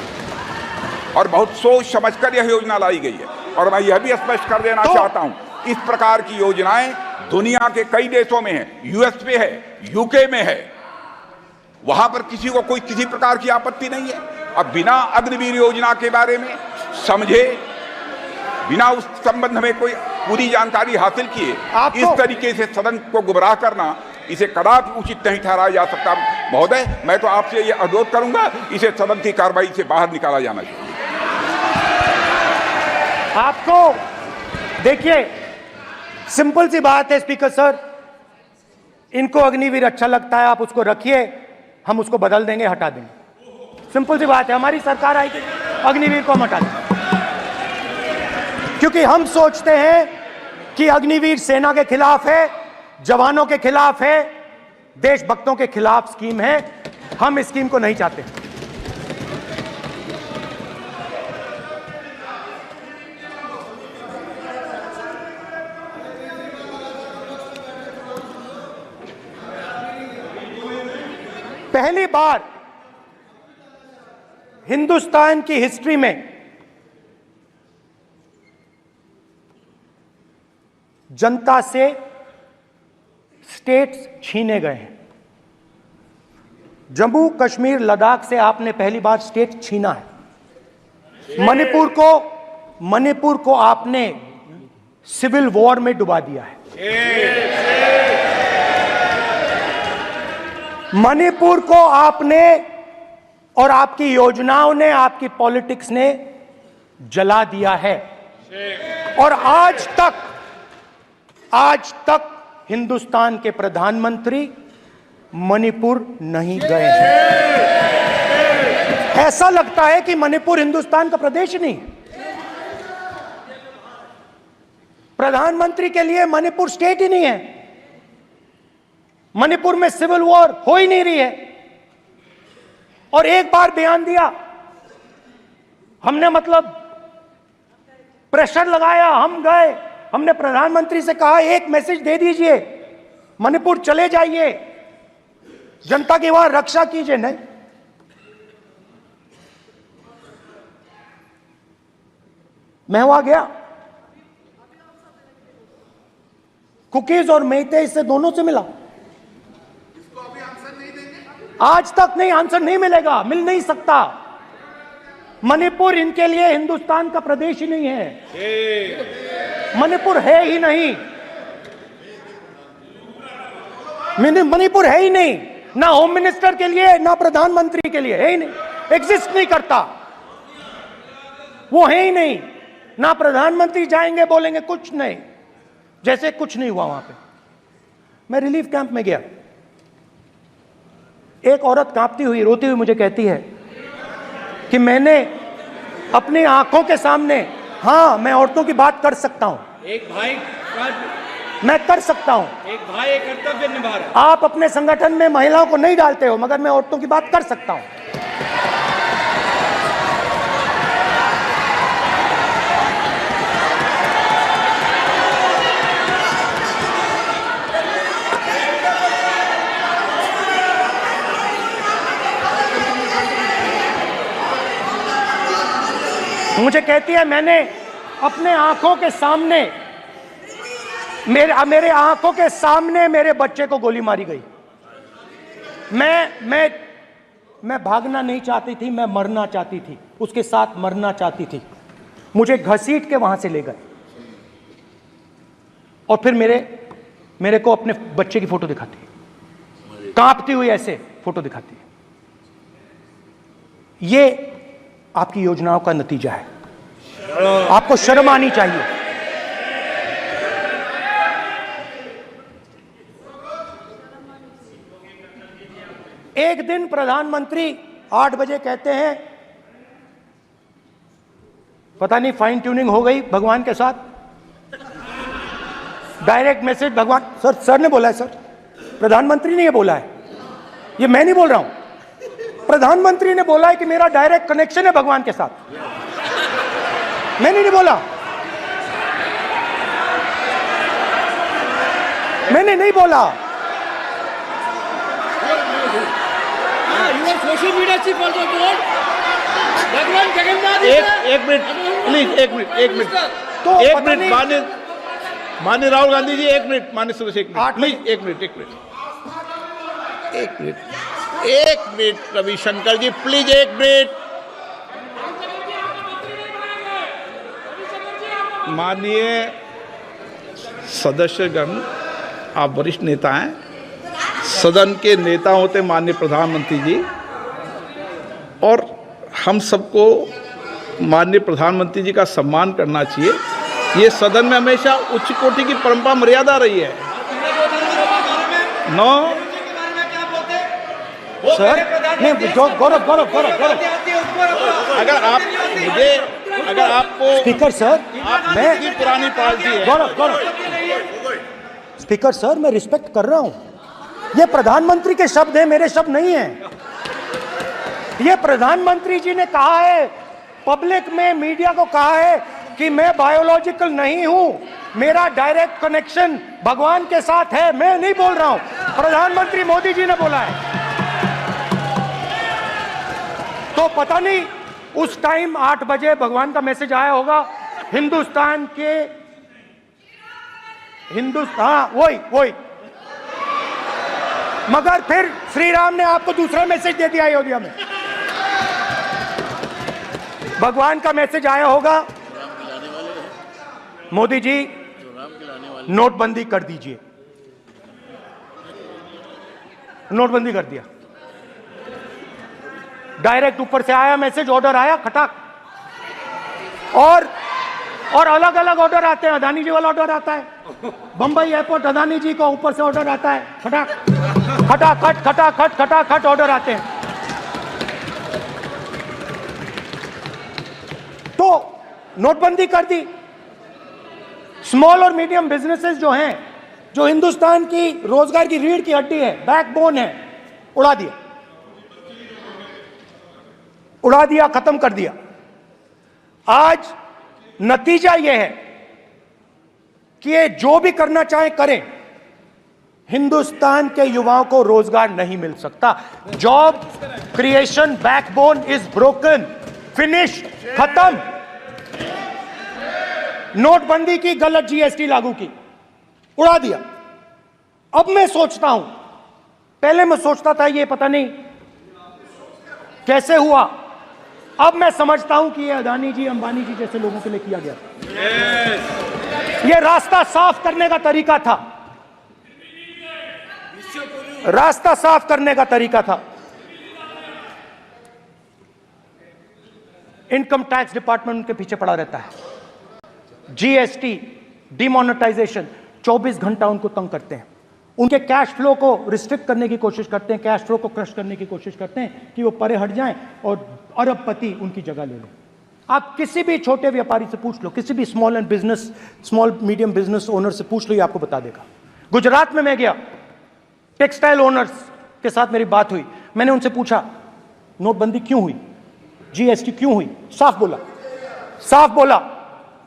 और बहुत सोच समझकर यह योजना लाई गई है। और मैं यह भी स्पष्ट कर देना चाहता हूं, इस प्रकार की योजनाएं दुनिया के कई देशों में है, यूएस में है, यूके में है, वहां पर किसी को कोई किसी प्रकार की आपत्ति नहीं है। अब बिना अग्निवीर योजना के बारे में समझे, बिना उस संबंध में कोई पूरी जानकारी हासिल किए इस तरीके से सदन को गुमराह करना, इसे कदापि उचित नहीं ठहराया जा सकता। महोदय, मैं तो आपसे यह अनुरोध करूंगा, इसे सदन की कार्रवाई से बाहर निकाला जाना चाहिए। आपको देखिए, सिंपल सी बात है स्पीकर सर, इनको अग्निवीर अच्छा लगता है, आप उसको रखिए, हम उसको बदल देंगे, हटा देंगे। सिंपल सी बात है, हमारी सरकार आएगी, अग्निवीर को हम हटा देंगे, क्योंकि हम सोचते हैं कि अग्निवीर सेना के खिलाफ है, जवानों के खिलाफ है, देशभक्तों के खिलाफ स्कीम है। हम इस स्कीम को नहीं चाहते। पहली बार हिंदुस्तान की हिस्ट्री में जनता से स्टेट्स छीने गए हैं। जम्मू कश्मीर लद्दाख से आपने पहली बार स्टेट छीना है। मणिपुर को आपने सिविल वॉर में डुबा दिया है। मणिपुर को आपने और आपकी योजनाओं ने, आपकी पॉलिटिक्स ने जला दिया है। और आज तक हिंदुस्तान के प्रधानमंत्री मणिपुर नहीं गए हैं। ऐसा लगता है कि मणिपुर हिंदुस्तान का प्रदेश नहीं है। प्रधानमंत्री के लिए मणिपुर स्टेट ही नहीं है। मणिपुर में सिविल वॉर हो ही नहीं रही है। और एक बार बयान दिया हमने, मतलब प्रेशर लगाया, हम गए, हमने प्रधानमंत्री से कहा एक मैसेज दे दीजिए, मणिपुर चले जाइए, जनता की वहां रक्षा कीजिए। नहीं, मैं वहां गया, कुकीज और मेइते से दोनों से मिला। आज तक नहीं, आंसर नहीं मिलेगा, मिल नहीं सकता। मणिपुर इनके लिए हिंदुस्तान का प्रदेश ही नहीं है। मणिपुर है ही नहीं, मणिपुर है ही नहीं, ना होम मिनिस्टर के लिए ना प्रधानमंत्री के लिए, है ही नहीं, एग्जिस्ट नहीं करता, वो है ही नहीं। ना प्रधानमंत्री जाएंगे बोलेंगे कुछ नहीं, जैसे कुछ नहीं हुआ वहां पे। मैं रिलीफ कैंप में गया, एक औरत कांपती हुई, रोती हुई मुझे कहती है कि मैंने अपनी आंखों के सामने, हाँ मैं औरतों की बात कर सकता हूं, एक भाई मैं कर सकता हूं, एक भाई एक कर्तव्य निभा रहा है। आप अपने संगठन में महिलाओं को नहीं डालते हो, मगर मैं औरतों की बात कर सकता हूं। मुझे कहती है मैंने अपने आंखों के सामने, मेरे आंखों के सामने मेरे बच्चे को गोली मारी गई। मैं भागना नहीं चाहती थी, मैं मरना चाहती थी, उसके साथ मरना चाहती थी। मुझे घसीट के वहां से ले गए और फिर मेरे को अपने बच्चे की फोटो दिखाती है, कांपती हुई ऐसे फोटो दिखाती है। ये आपकी योजनाओं का नतीजा है। आपको शर्म आनी चाहिए। एक दिन प्रधानमंत्री 8 बजे कहते हैं, पता नहीं फाइन ट्यूनिंग हो गई भगवान के साथ, डायरेक्ट मैसेज भगवान, सर ने बोला है, सर प्रधानमंत्री ने ये बोला है, ये मैं नहीं बोल रहा हूं, प्रधानमंत्री ने बोला है कि मेरा डायरेक्ट कनेक्शन है भगवान के साथ। मैंने नहीं बोला, मैंने नहीं बोला। Social media chief also told भगवान जगन्नाथ। एक मिनट प्लीज, एक मिनट तो एक मिनट माननीय राहुल गांधी जी, एक मिनट, माननीय सुरेश, एक मिनट प्लीज, एक मिनट रविशंकर जी प्लीज, एक मिनट। माननीय सदस्यगण, आप वरिष्ठ नेता हैं, सदन के नेता होते माननीय प्रधानमंत्री जी, और हम सबको माननीय प्रधानमंत्री जी का सम्मान करना चाहिए। ये सदन में हमेशा उच्च कोटि की परंपरा मर्यादा रही है। नो सर नहीं, गौरव अगर आपको स्पीकर सर, मैं पुरानी पार्टी है। गौरव स्पीकर सर, मैं रिस्पेक्ट कर रहा हूं। ये प्रधानमंत्री के शब्द हैं, मेरे शब्द नहीं हैं। ये प्रधानमंत्री जी ने कहा है, पब्लिक में, मीडिया को कहा है कि मैं बायोलॉजिकल नहीं हूं, मेरा डायरेक्ट कनेक्शन भगवान के साथ है। मैं नहीं बोल रहा हूं, प्रधानमंत्री मोदी जी ने बोला है। तो पता नहीं उस टाइम 8 बजे भगवान का मैसेज आया होगा। हिंदुस्तान के हिंदुस्तान, वही मगर फिर श्री राम ने आपको दूसरा मैसेज दे दिया अयोध्या में। भगवान का मैसेज आया होगा, मोदी जी नोटबंदी कर दीजिए। नोटबंदी कर दिया, डायरेक्ट ऊपर से आया मैसेज, ऑर्डर आया खटाक। और अलग अलग ऑर्डर आते हैं। अदानी जी वाला ऑर्डर आता है, बंबई एयरपोर्ट अदानी जी को ऊपर से ऑर्डर आता है, खटाखट ऑर्डर आते हैं। तो नोटबंदी कर दी। स्मॉल और मीडियम बिजनेसेस जो हैं, जो हिंदुस्तान की रोजगार की रीढ़ की हड्डी है, बैकबोन है, उड़ा दिया, खत्म कर दिया। आज नतीजा यह है कि ये जो भी करना चाहे करें, हिंदुस्तान के युवाओं को रोजगार नहीं मिल सकता। Job creation backbone is broken, finish, खत्म। नोटबंदी की, गलत जीएसटी लागू की, उड़ा दिया। अब मैं सोचता हूं, पहले मैं सोचता था ये पता नहीं कैसे हुआ, अब मैं समझता हूं कि ये अदानी जी, अंबानी जी जैसे लोगों के लिए किया गया। ये रास्ता साफ करने का तरीका था, रास्ता साफ करने का तरीका था। इनकम टैक्स डिपार्टमेंट उनके पीछे पड़ा रहता है। जीएसटी, डिमोनेटाइजेशन, 24 घंटा उनको तंग करते हैं। उनके कैश फ्लो को रिस्ट्रिक्ट करने की कोशिश करते हैं, कैश फ्लो को क्रश करने की कोशिश करते हैं कि वो परे हट जाएं और अरबपति उनकी जगह ले लें। आप किसी भी छोटे व्यापारी से पूछ लो, किसी भी स्मॉल मीडियम बिजनेस ओनर से पूछ लो, ये आपको बता देगा। गुजरात में मैं गया, टेक्सटाइल ओनर्स के साथ मेरी बात हुई। मैंने उनसे पूछा नोटबंदी क्यों हुई, जीएसटी क्यों हुई? साफ बोला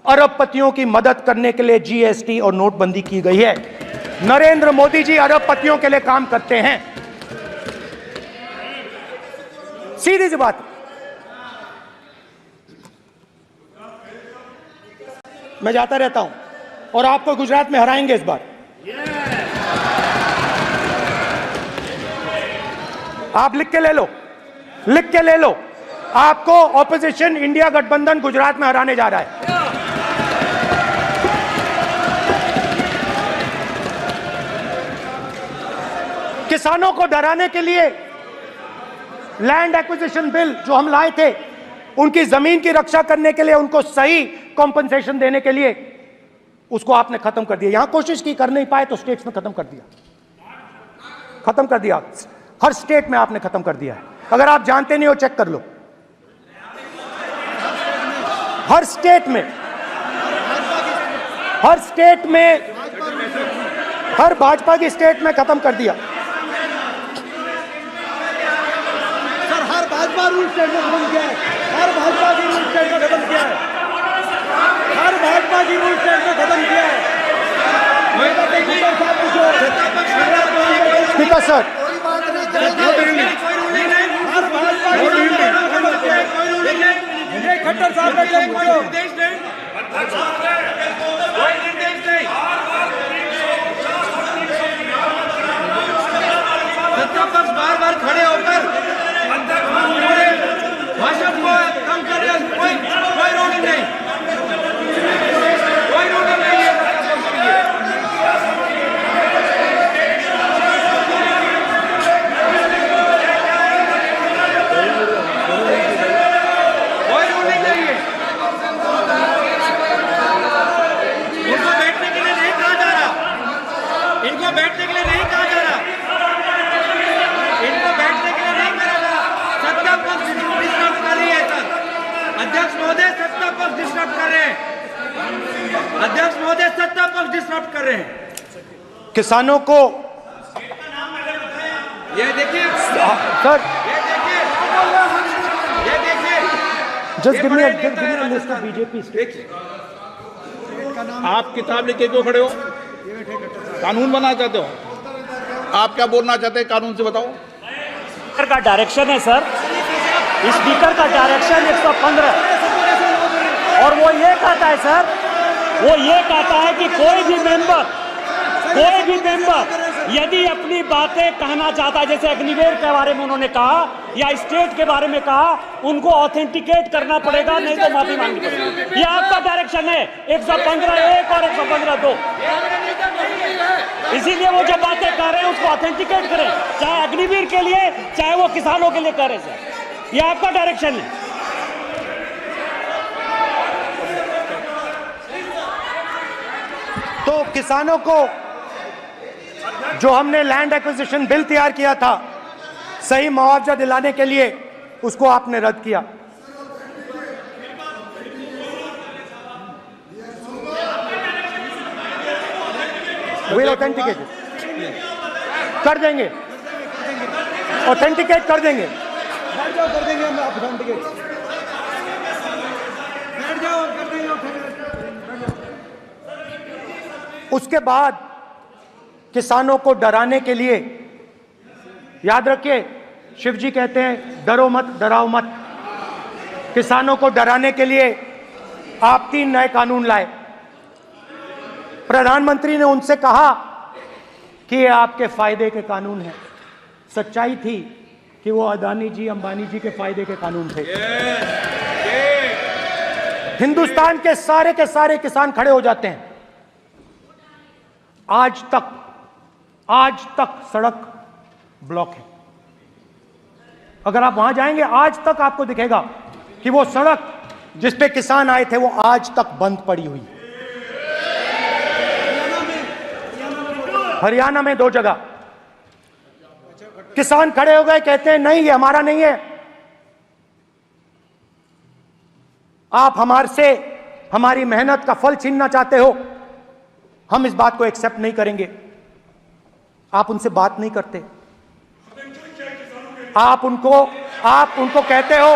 अरबपतियों की मदद करने के लिए जीएसटी और नोटबंदी की गई है। नरेंद्र मोदी जी अरबपतियों के लिए काम करते हैं, सीधी सी बात। मैं जाता रहता हूं और आपको गुजरात में हराएंगे इस बार। आप लिख के ले लो, आपको ऑपोजिशन इंडिया गठबंधन गुजरात में हराने जा रहा है। किसानों को डराने के लिए लैंड एक्विजिशन बिल जो हम लाए थे, उनकी जमीन की रक्षा करने के लिए, उनको सही कॉम्पनसेशन देने के लिए, उसको आपने खत्म कर दिया। यहां कोशिश की, कर नहीं पाए तो स्टेट्स में खत्म कर दिया। हर स्टेट में आपने खत्म कर दिया है। अगर आप जानते नहीं हो, चेक कर लो। हर स्टेट में, हर भाजपा की स्टेट में खत्म कर दिया। सर, हर भाजपा रूल स्टेट में खत्म किया है। हर भाजपा की रूल स्टेट में खत्म किया है। स्पीकर सर, खट्टर साहब का क्या पूछो? बार खड़े होकर भाषण को कम कर रहे हैं। कोई रूलिंग नहीं, कोई रूलिंग नहीं है। कोई रूलिंग नहीं है। इनको बैठने के लिए नहीं कहा जा रहा, इनको बैठने के लिए नहीं कहा जा रहा, इनको बैठने के लिए नहीं कहा जा रहा। सत्ता पक्ष डिस्टर्ब कर रही है सर। अध्यक्ष महोदय सत्ता पक्ष डिस्टर्ब कर रहे हैं। अध्यक्ष महोदय सत्ता पक्ष डिस्टर्ब कर रहे हैं। किसानों को ये देखिए सर, ये देखिए just give me a list of BJP states. आप किताब लेके क्यों खड़े हो? कानून बनाना चाहते हो? आप क्या बोलना चाहते हैं, कानून से बताओ। स्पीकर का डायरेक्शन है सर, स्पीकर का डायरेक्शन 115, और वो ये कहता है सर, वो ये कहता है कि कोई भी मेंबर कोई भी मेंबर यदि अपनी बातें कहना चाहता है, जैसे अग्निवीर के बारे में उन्होंने कहा या स्टेट के बारे में कहा, उनको ऑथेंटिकेट करना पड़ेगा, नहीं तो माफी मांगनी पड़ेगी। ये आपका डायरेक्शन है 115(1) और 115(2). इसीलिए वो जो बातें कर रहे हैं उसको ऑथेंटिकेट करें, चाहे अग्निवीर के लिए चाहे वो किसानों के लिए करे। सर, ये आपका डायरेक्शन है। तो किसानों को जो हमने लैंड एक्विजिशन बिल तैयार किया था सही मुआवजा दिलाने के लिए, उसको आपने रद्द किया। विल ऑथेंटिकेट कर देंगे, ऑथेंटिकेट कर देंगे। बैठ जाओ, कर देंगे हम ऑथेंटिकेट। बैठ जाओ, कर देंगे ऑथेंटिकेट। उसके बाद किसानों को डराने के लिए, याद रखिए शिव जी कहते हैं डरो मत डराओ मत, किसानों को डराने के लिए आप 3 नए कानून लाए। प्रधानमंत्री ने उनसे कहा कि ये आपके फायदे के कानून हैं। सच्चाई थी कि वो अदानी जी अंबानी जी के फायदे के कानून थे। हिंदुस्तान के सारे किसान खड़े हो जाते हैं। आज तक सड़क ब्लॉक है। अगर आप वहां जाएंगे आज तक आपको दिखेगा कि वो सड़क जिस पे किसान आए थे वो आज तक बंद पड़ी हुई। हरियाणा में 2 जगह किसान खड़े हो गए, कहते हैं नहीं ये हमारा नहीं है, आप हमारे से हमारी मेहनत का फल छीनना चाहते हो, हम इस बात को एक्सेप्ट नहीं करेंगे। आप उनसे बात नहीं करते, आप उनको कहते हो,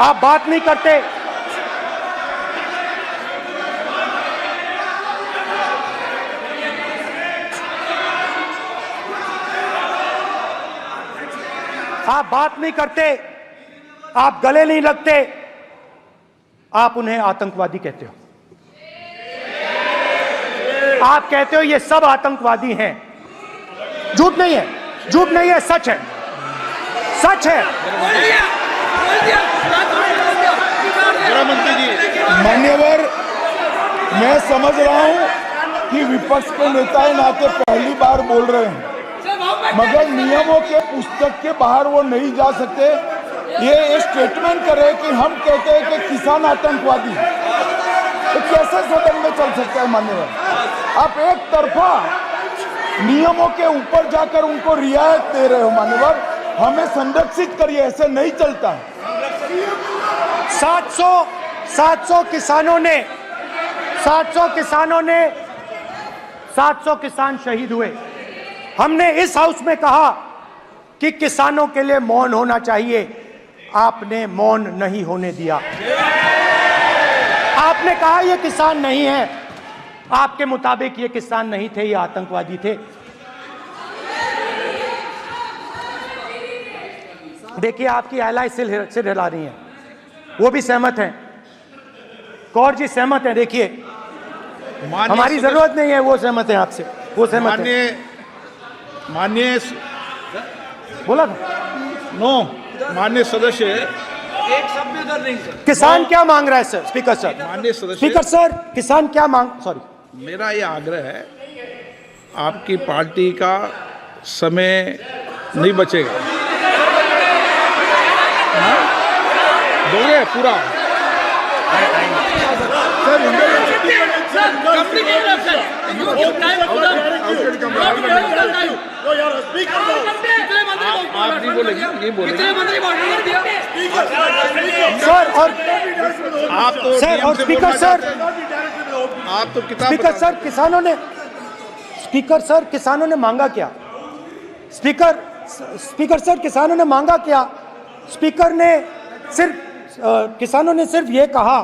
आप बात नहीं करते। आप बात नहीं करते, आप गले नहीं लगते, आप उन्हें आतंकवादी कहते हो। आप कहते हो ये सब आतंकवादी हैं। झूठ नहीं है, झूठ नहीं है, सच है, सच है। मान्यवर, मैं समझ रहा हूं कि विपक्ष के नेता नाते पहली बार बोल रहे हैं, मगर नियमों के पुस्तक के बाहर वो नहीं जा सकते। ये स्टेटमेंट करे कि हम कहते हैं कि किसान आतंकवादी, तो कैसे सदन में चल सकता है? मान्यवर, आप एक तरफा नियमों के ऊपर जाकर उनको रियायत दे रहे हो। मान्यवर, हमें संरक्षित करिए, ऐसे नहीं चलता। 700 किसान शहीद हुए। हमने इस हाउस में कहा कि किसानों के लिए मौन होना चाहिए, आपने मौन नहीं होने दिया। आपने कहा ये किसान नहीं है, आपके मुताबिक ये किसान नहीं थे, ये आतंकवादी थे। देखिए आपकी एलाय सिर हिला रही हैं, वो भी सहमत हैं, कौर जी सहमत हैं। देखिए हमारी जरूरत नहीं है, वो सहमत है आपसे, वो सहमत है। माननीय बोला था नो, माननीय सदस्य, एक शब्द उधर नहीं सर। किसान क्या मांग रहा है सर? स्पीकर सर, माननीय सदस्य, स्पीकर सर, किसान क्या मांग, सॉरी, मेरा ये आग्रह है, आपकी पार्टी का समय नहीं बचेगा। दोगे पूरा? आप नहीं बोलेंगे, ये बोलेंगे सर। और आप तो सर और स्पीकर सर, आप तो किताब स्पीकर सर, किसानों ने मांगा क्या? स्पीकर सर, किसानों ने मांगा क्या? किसानों ने सिर्फ ये कहा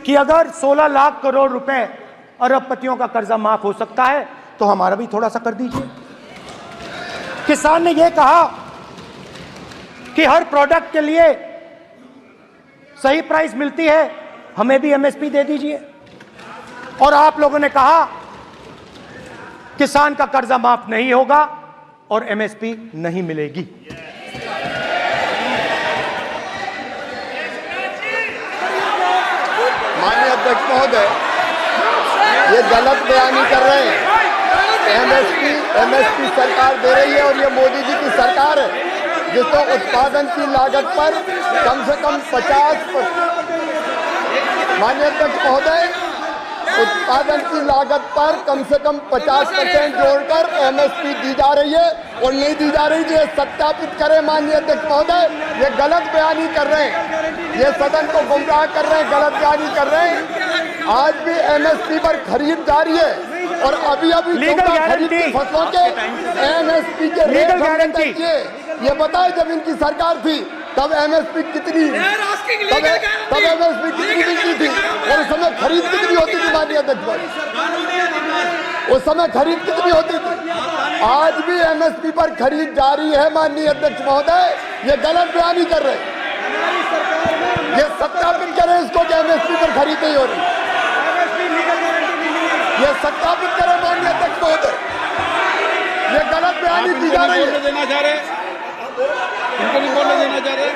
कि अगर 16 लाख करोड़ रुपए अरबपतियों का कर्जा माफ हो सकता है तो हमारा भी थोड़ा सा कर दीजिए। किसान ने यह कहा कि हर प्रोडक्ट के लिए सही प्राइस मिलती है, हमें भी एमएसपी दे दीजिए। और आप लोगों ने कहा किसान का कर्जा माफ नहीं होगा और एमएसपी नहीं मिलेगी। माननीय अध्यक्ष महोदय, ये गलत बयानी कर रहे हैं। एमएसपी सरकार दे रही है और ये मोदी जी की सरकार है जिसको उत्पादन की लागत पर कम से कम 50%, माननीय अध्यक्ष महोदय, उत्पादन की लागत पर कम से कम 50% जोड़कर एमएसपी दी जा रही है और नहीं दी जा रही। ये सत्यापित करें माननीय अध्यक्ष महोदय, ये गलत बयानी कर रहे हैं, ये सदन को गुमराह कर रहे हैं, गलत बयानी कर रहे हैं। आज भी एमएसपी पर खरीद जारी है और अभी खरीद की फसलों के एमएसपी के रेट हमने तय किए। ये बताए जब इनकी सरकार थी तब एमएसपी कितनी मिलती थी और उस समय खरीद कितनी होती थी माननीय अध्यक्ष, उस समय खरीद कितनी होती थी। आज भी एमएसपी पर खरीद जारी है माननीय अध्यक्ष महोदय, ये गलत बयानी कर रहे हैं। ये सत्यापित करें इसको कि एमएसपी पर खरीद नहीं हो रही, ये सत्यापित करें माननीय अध्यक्ष महोदय, ये गलत बयानी की जा रही है। देना चाह रहे इनको नहीं बोलने देना चाह रहे।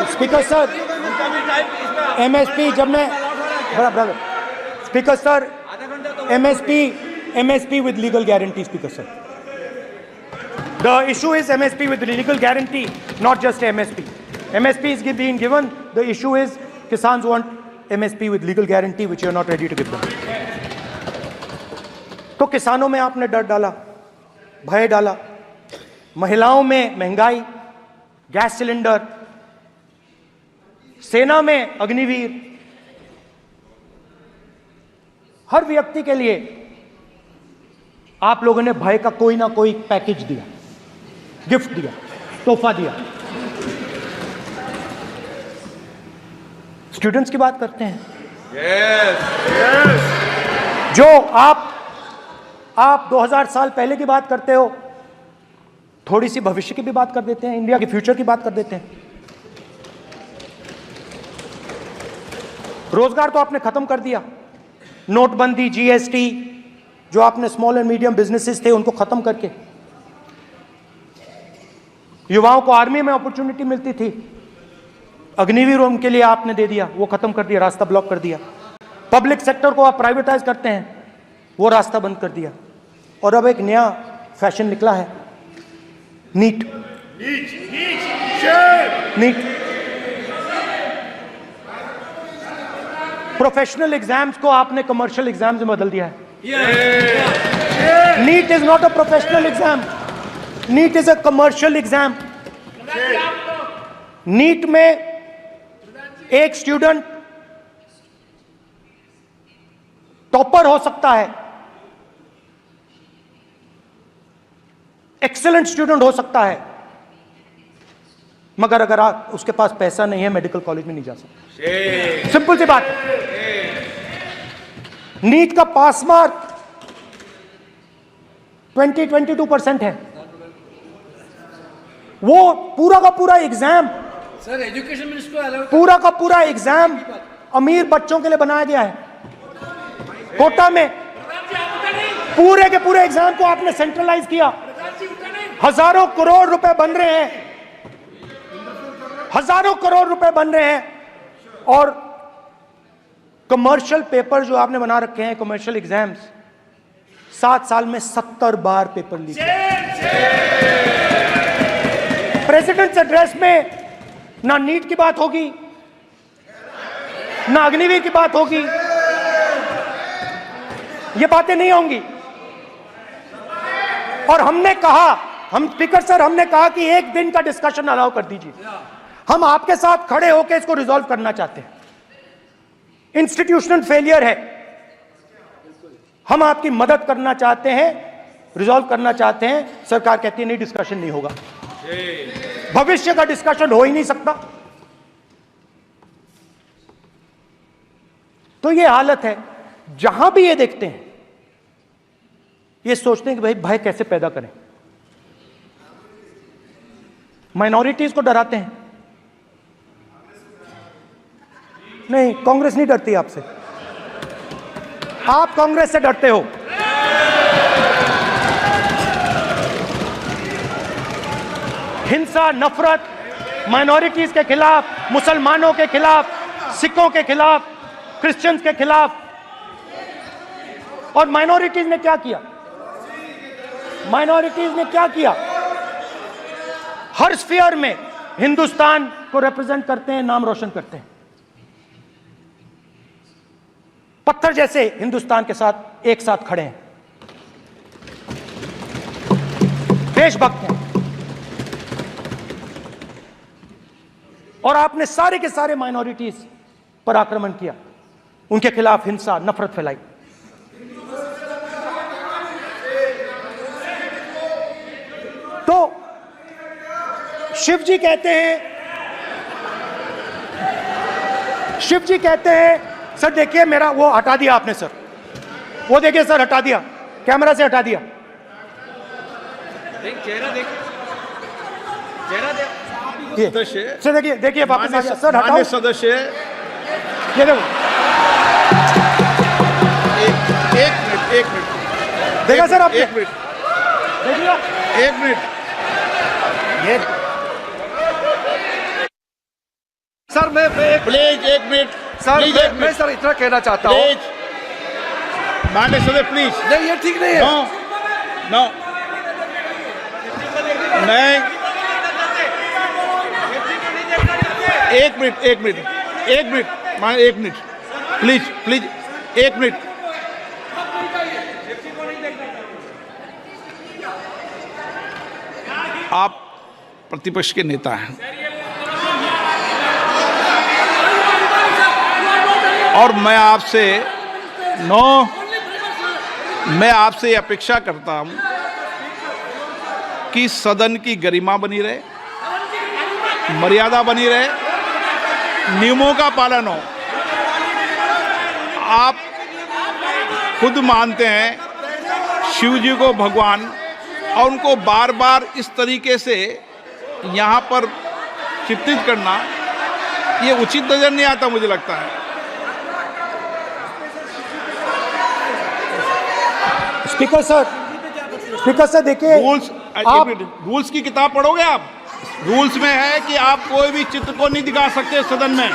स्पीकर सर, एमएसपी जब मैं speaker sir, MSP with legal guarantee, speaker sir, the issue is MSP with legal guarantee, not just MSP. MSP is being given, the issue is Kisans want MSP with legal guarantee which you are not ready to give them. तो किसानों में आपने डर डाला, भय डाला, महिलाओं में महंगाई, गैस सिलेंडर, सेना में अग्निवीर, हर व्यक्ति के लिए आप लोगों ने भय का कोई ना कोई पैकेज दिया, गिफ्ट दिया, तोहफा दिया। स्टूडेंट्स की बात करते हैं। जो आप 2000 साल पहले की बात करते हो, थोड़ी सी भविष्य की भी बात कर देते हैं, इंडिया के फ्यूचर की बात कर देते हैं। रोजगार तो आपने खत्म कर दिया, नोटबंदी, जीएसटी, जो आपने स्मॉल एंड मीडियम बिजनेसेस थे उनको खत्म करके, युवाओं को आर्मी में अपॉर्चुनिटी मिलती थी, अग्निवीर उनके लिए आपने दे दिया, वो खत्म कर दिया, रास्ता ब्लॉक कर दिया। पब्लिक सेक्टर को आप प्राइवेटाइज करते हैं, वो रास्ता बंद कर दिया। और अब एक नया फैशन निकला है, नीट। प्रोफेशनल एग्जाम्स को आपने कमर्शियल एग्जाम्स में बदल दिया है। NEET is not a professional exam, NEET is a commercial exam. NEET में एक स्टूडेंट टॉपर हो सकता है, एक्सीलेंट स्टूडेंट हो सकता है, मगर अगर उसके पास पैसा नहीं है मेडिकल कॉलेज में नहीं जा सकता। सिंपल सी बात। नीट का पास मार्क 22% है। वो पूरा का पूरा एग्जाम, सर एजुकेशन मिनिस्टर, पूरा का पूरा एग्जाम अमीर बच्चों के लिए बनाया गया है। कोटा में पूरे के पूरे एग्जाम को आपने सेंट्रलाइज किया। हजारों करोड़ रुपए बन रहे हैं, हजारों करोड़ रुपए बन रहे हैं। और कमर्शियल पेपर जो आपने बना रखे हैं, कमर्शियल एग्जाम्स, 7 साल में 70 बार पेपर लीक। प्रेसिडेंट्स एड्रेस में ना नीट की बात होगी, ना अग्निवीर की बात होगी, ये बातें नहीं होंगी। और हमने कहा, हम स्पीकर सर, हमने कहा कि एक दिन का डिस्कशन अलाउ कर दीजिए। हम आपके साथ खड़े होकर इसको रिजॉल्व करना चाहते हैं। इंस्टीट्यूशनल फेलियर है, हम आपकी मदद करना चाहते हैं, रिजॉल्व करना चाहते हैं। सरकार कहती है नहीं, डिस्कशन नहीं होगा, भविष्य का डिस्कशन हो ही नहीं सकता। तो ये हालत है। जहां भी ये देखते हैं, ये सोचते हैं कि भाई भय कैसे पैदा करें, माइनॉरिटीज को डराते हैं। नहीं, कांग्रेस नहीं डरती आपसे। आप कांग्रेस से डरते हो। हिंसा, नफरत, माइनॉरिटीज के खिलाफ, मुसलमानों के खिलाफ, सिखों के खिलाफ, क्रिश्चियंस के खिलाफ। और माइनॉरिटीज ने क्या किया? माइनॉरिटीज ने क्या किया? हर स्फीयर में हिंदुस्तान को रिप्रेजेंट करते हैं, नाम रोशन करते हैं। पत्थर जैसे हिंदुस्तान के साथ एक साथ खड़े हैं, देशभक्त हैं। और आपने सारे के सारे माइनॉरिटीज पर आक्रमण किया, उनके खिलाफ हिंसा, नफरत फैलाई। तो शिव जी कहते हैं सर देखिए मेरा वो हटा दिया आपने सर, वो देखिए सर हटा दिया, कैमरा से हटा दिया। चेहरा देखिए, चेहरा सदस्य सर देखिए, देखिए वापस आ गया सर, हटाओ माननीय सदस्य। ये देखो, एक मिनट देखा सर आपने? एक मिनट देख लिया? एक मिनट ये सर मैं प्लीज एक मिनट सर प्लीज एक मैं मिनट सर इतना कहना चाहता हूँ। प्लीज माननीय सदस्य प्लीज। नहीं ये ठीक नहीं है। नो नहीं, एक मिनट मान एक मिनट प्लीज एक मिनट। आप प्रतिपक्ष के नेता हैं और मैं आपसे अपेक्षा करता हूं कि सदन की गरिमा बनी रहे, मर्यादा बनी रहे, नियमों का पालन हो। आप खुद मानते हैं शिव जी को भगवान, और उनको बार बार इस तरीके से यहाँ पर चित्रित करना ये उचित नजर नहीं आता, मुझे लगता है। स्पीकर सर देखिए, रूल्स की किताब पढ़ोगे आप? रूल्स में है कि आप कोई भी चित्र को नहीं दिखा सकते सदन में,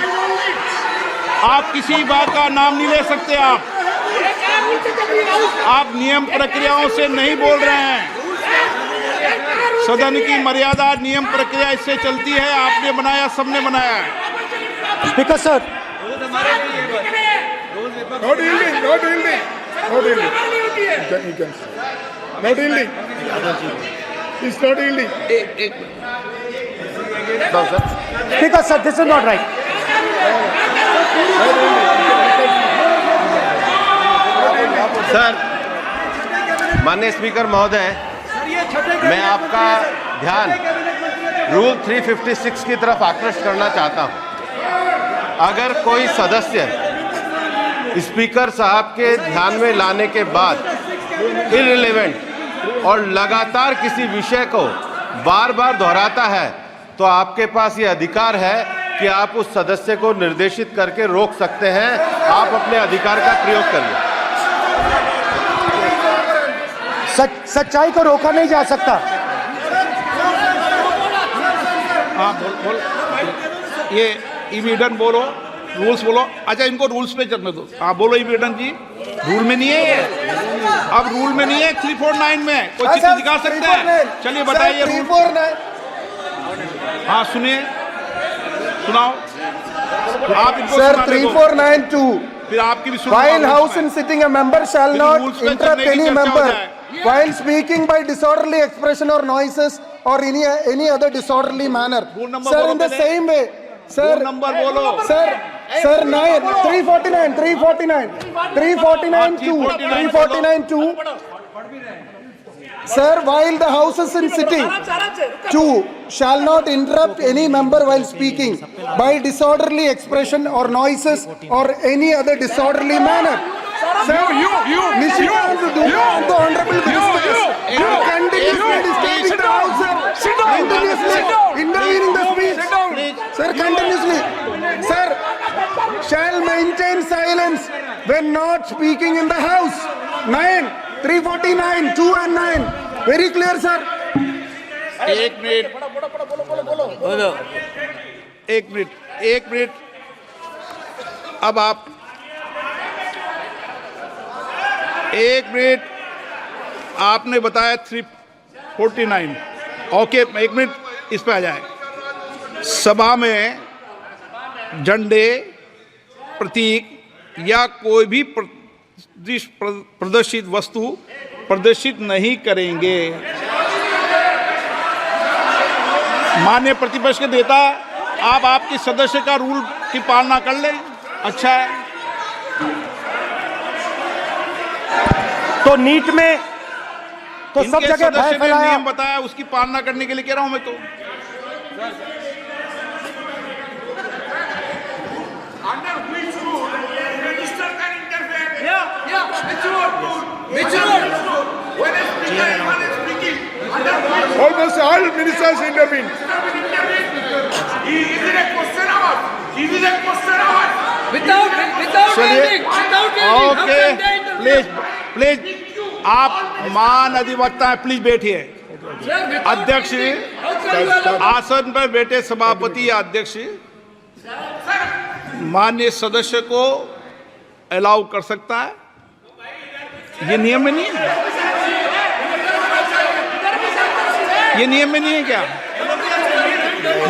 आप किसी बात का नाम नहीं ले सकते। आप नियम प्रक्रियाओं से नहीं बोल रहे हैं। सदन की मर्यादा, नियम प्रक्रिया इससे चलती है। आपने बनाया, सबने बनाया है। Speaker sir, speaker sir this is not right. Sir, माननीय स्पीकर महोदय, मैं आपका ध्यान रूल 356 की तरफ आकृष्ट करना चाहता हूं। अगर कोई सदस्य स्पीकर साहब के ध्यान में लाने के बाद इररिलेवेंट और लगातार किसी विषय को बार बार दोहराता है, तो आपके पास ये अधिकार है कि आप उस सदस्य को निर्देशित करके रोक सकते हैं। आप अपने अधिकार का प्रयोग करिए। सच्चाई को रोका नहीं जा सकता। हाँ बोल ये इविडेंट बोलो, रूल्स बोलो। अच्छा, इनको रूल्स पे चलने दो। हाँ बोलो इविडेंट जी, रूल में नहीं है ये, अब रूल में नहीं है। 349 में कोई चित्र दिखा सकता है? चलिए बताइए रूल। हाँ सुनिए, सुनाओ आप इनको। सर 3492 फिर आपकी भी while house in sitting a member shall not interrupt any member while speaking by disorderly expression or noises or any other disorderly manner. Sir, in the same way, sir, number बोलो sir 349 Sir, while the house is in sitting, 2 shall not interrupt any member while speaking by disorderly expression or noises or any other disorderly manner. Sir, Nishikant, the honorable ministers, you continuously disturbing the house, sir. Continuously intervening the speech. Sir, continuously. Sir, shall silence when not speaking in the house. 9, 349, 2 and 9. Very clear, sir. एक minute अब आप 1 minute आपने बताया 349 okay 1 minute इस पे आ जाए सभा में झंडे प्रतीक या कोई भी प्रदर्शित वस्तु प्रदर्शित नहीं करेंगे माननीय प्रतिपक्ष के नेता आप आपकी सदस्य का रूल की पालना कर लें अच्छा है तो नीट में तो सब इनके जगह भय सदस्य ने फैलाया। नियम बताया उसकी पालना करने के लिए कह रहा हूं मैं तो Under which rule minister can interfere? Which rule? Which rule? When a speaker is one is speaking, under which Almost all ministers intervene. Is it a question hour? Is it a question hour? Without ending. Okay please आप मान अधिवक्ता हैं please बैठिए अध्यक्ष आसन पर बैठे सभापति या अध्यक्ष माननीय सदस्य को अलाउ कर सकता है ये नियम में नहीं है ये नियम में नहीं है क्या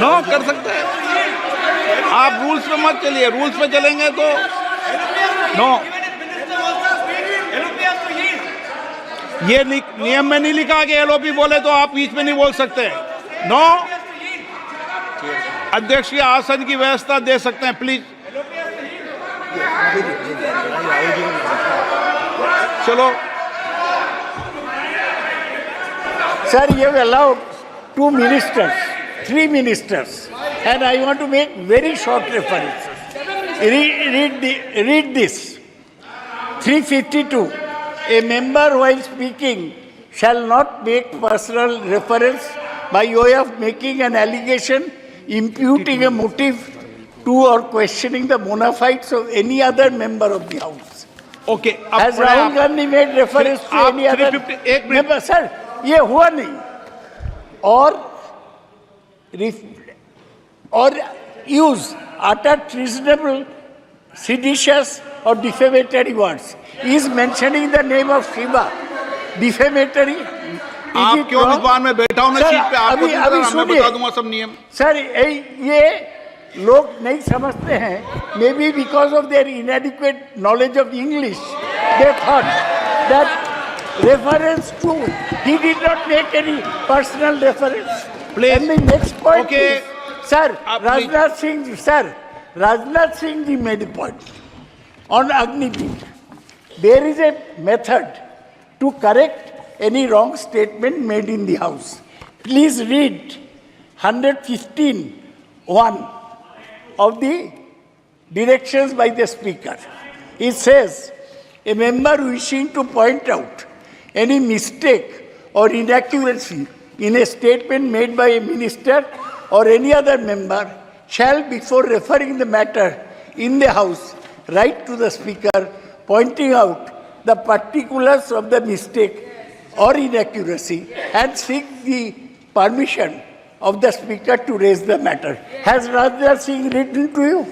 नो कर सकते हैं आप रूल्स पे मत चलिए रूल्स पे चलेंगे तो नो ये नियम में नहीं लिखा कि एलओपी बोले तो आप बीच में नहीं बोल सकते नो अध्यक्ष के आसन की व्यवस्था दे सकते हैं प्लीज चलो Sir, you have allowed 2 ministers, 3 ministers, and I want to make very short references. Read this. 352. A member while speaking shall not make personal reference by way of making an allegation, imputing a motive to or questioning the bona fides of any other member of the House. Okay Has Rahul Gandhi made reference to आप any other 351 minute member? Sir, ये हुआ नहीं or use utter treasonable, seditious or defamatory words. He is mentioning the name of Shiva. Defamatory. आप क्यों विद्वान में बैठा हूं ना सीट पे आपको अभी मैं सुनिए बता दूंगा सब नियम सर ये लोग नहीं समझते हैं may be because of their इनएडिक्वेट knowledge of English they thought that reference to he did not make any personal reference. Please. And the next point Okay. is, sir, Please. Rajnath Singh ji made a point on Agniveer. There is a method to correct any wrong statement made in the house. Please read 115(1) of the directions by the speaker. It says, a member wishing to point out any mistake or inaccuracy in a statement made by a minister or any other member shall, before referring the matter in the House, write to the Speaker pointing out the particulars of the mistake or inaccuracy and seek the permission of the Speaker to raise the matter. Has Rajnath Singh written to you?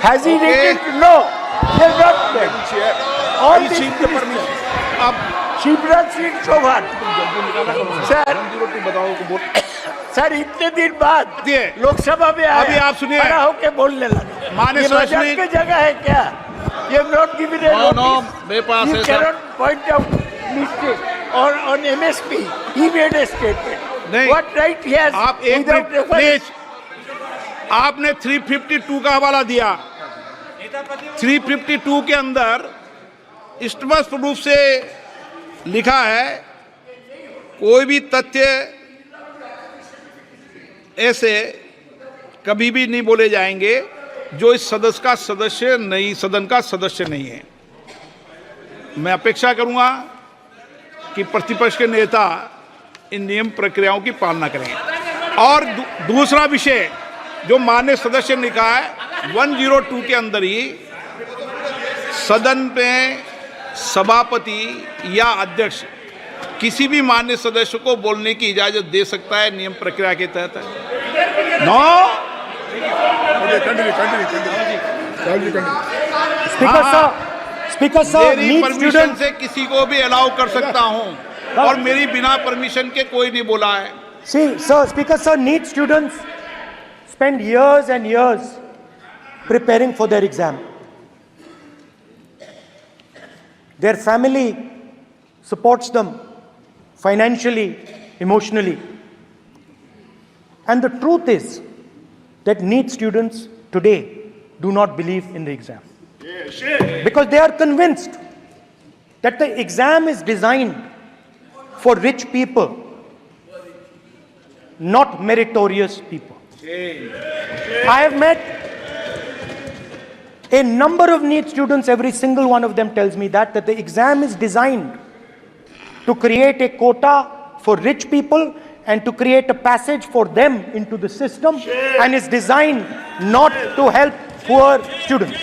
Has he written? No. He has not done. All these ministers. Shivraj Singh Chouhan sir इतने दिन बाद लोकसभा में अभी आप सुनिए खड़ा होकर बोलने लगे माननीय ये मजाक की जगह है क्या ये नॉट गिवन ए नोटिस मेरे पास यू है can sir not point out mistake or on MSP he made a statement नहीं व्हाट राइट ही हैज आप एक मिनट प्लीज आपने 352 का हवाला दिया 352 के अंदर स्पष्ट रूप से लिखा है कोई भी तथ्य ऐसे कभी भी नहीं बोले जाएंगे जो इस सदस्य का सदस्य नहीं सदन का सदस्य नहीं है मैं अपेक्षा करूंगा कि प्रतिपक्ष के नेता इन नियम प्रक्रियाओं की पालना करें और दूसरा विषय जो माननीय सदस्य ने कहा है 102 के अंदर ही सदन में सभापति या अध्यक्ष किसी भी मान्य सदस्य को बोलने की इजाजत दे सकता है, नियम प्रक्रिया के तहत है। नो स्पीकर सर, मेरी परमिशन से किसी को भी अलाउ कर सकता हूं और मेरी बिना परमिशन के कोई नहीं बोला है। See, sir, Speaker sir, NEET students spend years and years preparing for their exam. Their family supports them financially, emotionally. And the truth is that NEET students today do not believe in the exam. Because they are convinced that the exam is designed for rich people, not meritorious people. I have met a number of NEET students, every single one of them tells me that the exam is designed to create a quota for rich people and to create a passage for them into the system, and is designed not to help poor students.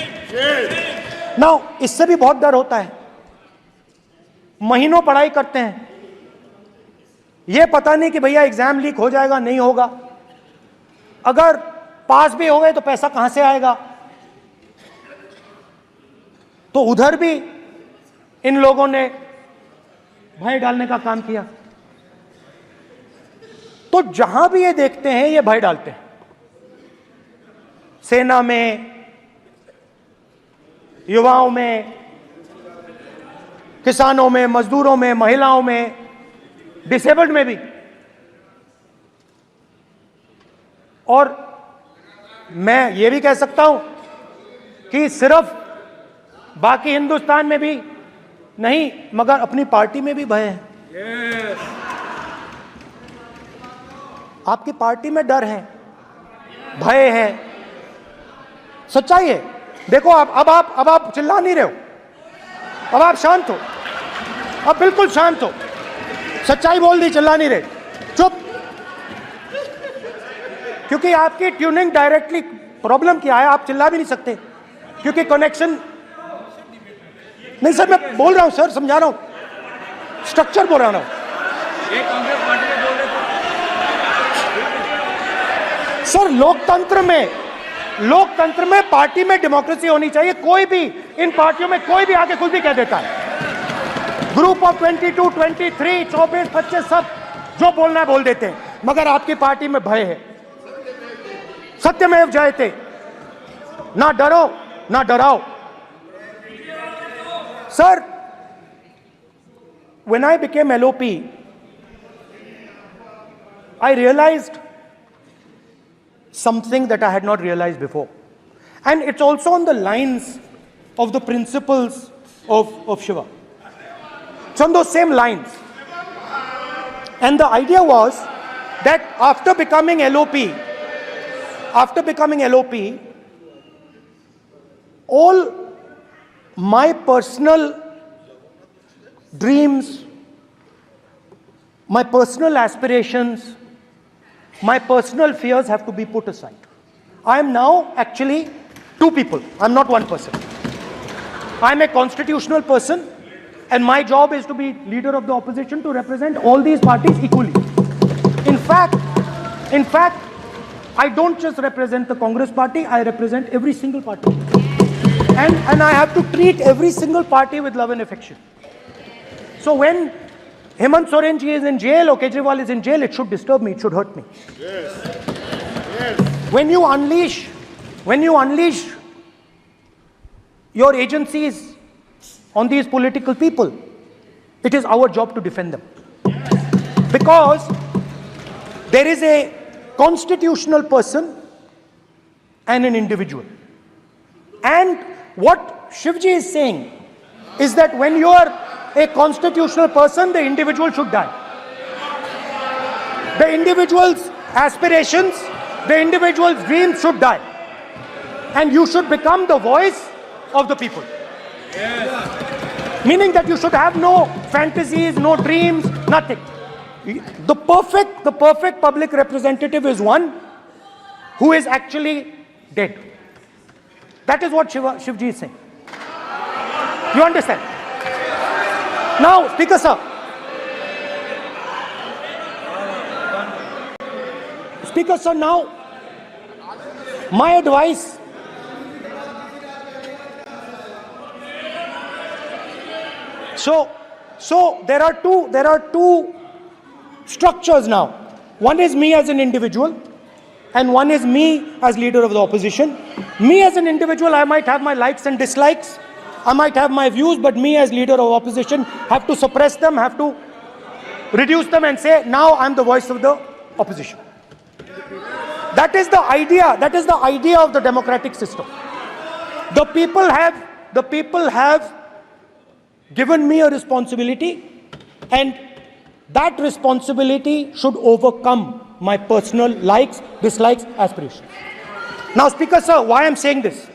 Now, इससे भी बहुत डर होता है। महीनों पढ़ाई करते हैं, ये पता नहीं कि भैया एग्जाम लीक हो जाएगा, नहीं होगा। अगर पास भी हो गए तो पैसा कहां से आएगा? तो उधर भी इन लोगों ने भय डालने का काम किया। तो जहां भी ये देखते हैं ये भय डालते हैं। सेना में, युवाओं में, किसानों में, मजदूरों में, महिलाओं में, डिसेबल्ड में भी। और मैं ये भी कह सकता हूं कि सिर्फ बाकी हिंदुस्तान में भी नहीं, मगर अपनी पार्टी में भी भय है। आपकी पार्टी में डर है, भय है, सच्चाई है। देखो अब आप चिल्ला नहीं रहे हो, अब आप शांत हो, अब बिल्कुल शांत हो। सच्चाई बोल दी, चिल्ला नहीं रहे, चुप। क्योंकि आपकी ट्यूनिंग डायरेक्टली प्रॉब्लम क्या है, आप चिल्ला भी नहीं सकते क्योंकि कनेक्शन नहीं। सर मैं बोल रहा हूं, सर समझा रहा हूं, स्ट्रक्चर बोल रहा हूं। सर लोकतंत्र में पार्टी में डेमोक्रेसी होनी चाहिए। कोई भी इन पार्टियों में कोई भी आके कुछ भी कह देता है। ग्रुप ऑफ 22, 23, 24, 25 सब जो बोलना है बोल देते हैं, मगर आपकी पार्टी में भय है। सत्यमेव जयते, ना डरो ना डराओ। Sir, when I became LOP, I realized something that I had not realized before. And it's also on the lines of the principles of Shiva. It's on those same lines. And the idea was that after becoming LOP, all my personal dreams, my personal aspirations, my personal fears have to be put aside. I am now actually two people. I'm not one person. I'm a constitutional person, and my job is to be leader of the opposition, to represent all these parties equally. In fact, I don't just represent the Congress party, I represent every single party. And I have to treat every single party with love and affection. So when Hemant Soren ji is in jail or Kejriwal is in jail, it should disturb me, it should hurt me. Yes. When you unleash your agencies on these political people, it is our job to defend them. Because there is a constitutional person and an individual. And what Shivji is saying is that when you are a constitutional person, the individual should die. The individual's aspirations, the individual's dreams should die. And you should become the voice of the people. Yes. Meaning that you should have no fantasies, no dreams, nothing. The perfect public representative is one who is actually dead. That is what Shivji is saying. You understand? Now, Speaker sir. Speaker sir, now, my advice. So there are two structures now. One is me as an individual, and one is me as leader of the opposition. Me as an individual, I might have my likes and dislikes. I might have my views, but me as leader of opposition have to suppress them, have to reduce them and say, now I'm the voice of the opposition. That is the idea. That is the idea of the democratic system. The people have given me a responsibility, and that responsibility should overcome my personal likes, dislikes, aspirations. Now, Speaker sir, why I'm saying this?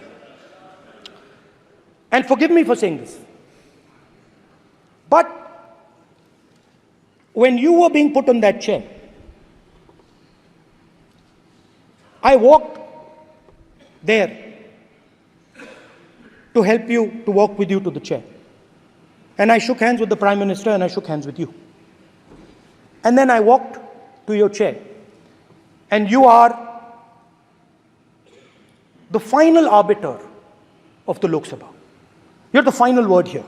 And forgive me for saying this. But when you were being put on that chair, I walked there to help you, to walk with you to the chair. And I shook hands with the Prime Minister and I shook hands with you. And then I walked to your chair. And you are the final arbiter of the Lok Sabha. You're the final word here.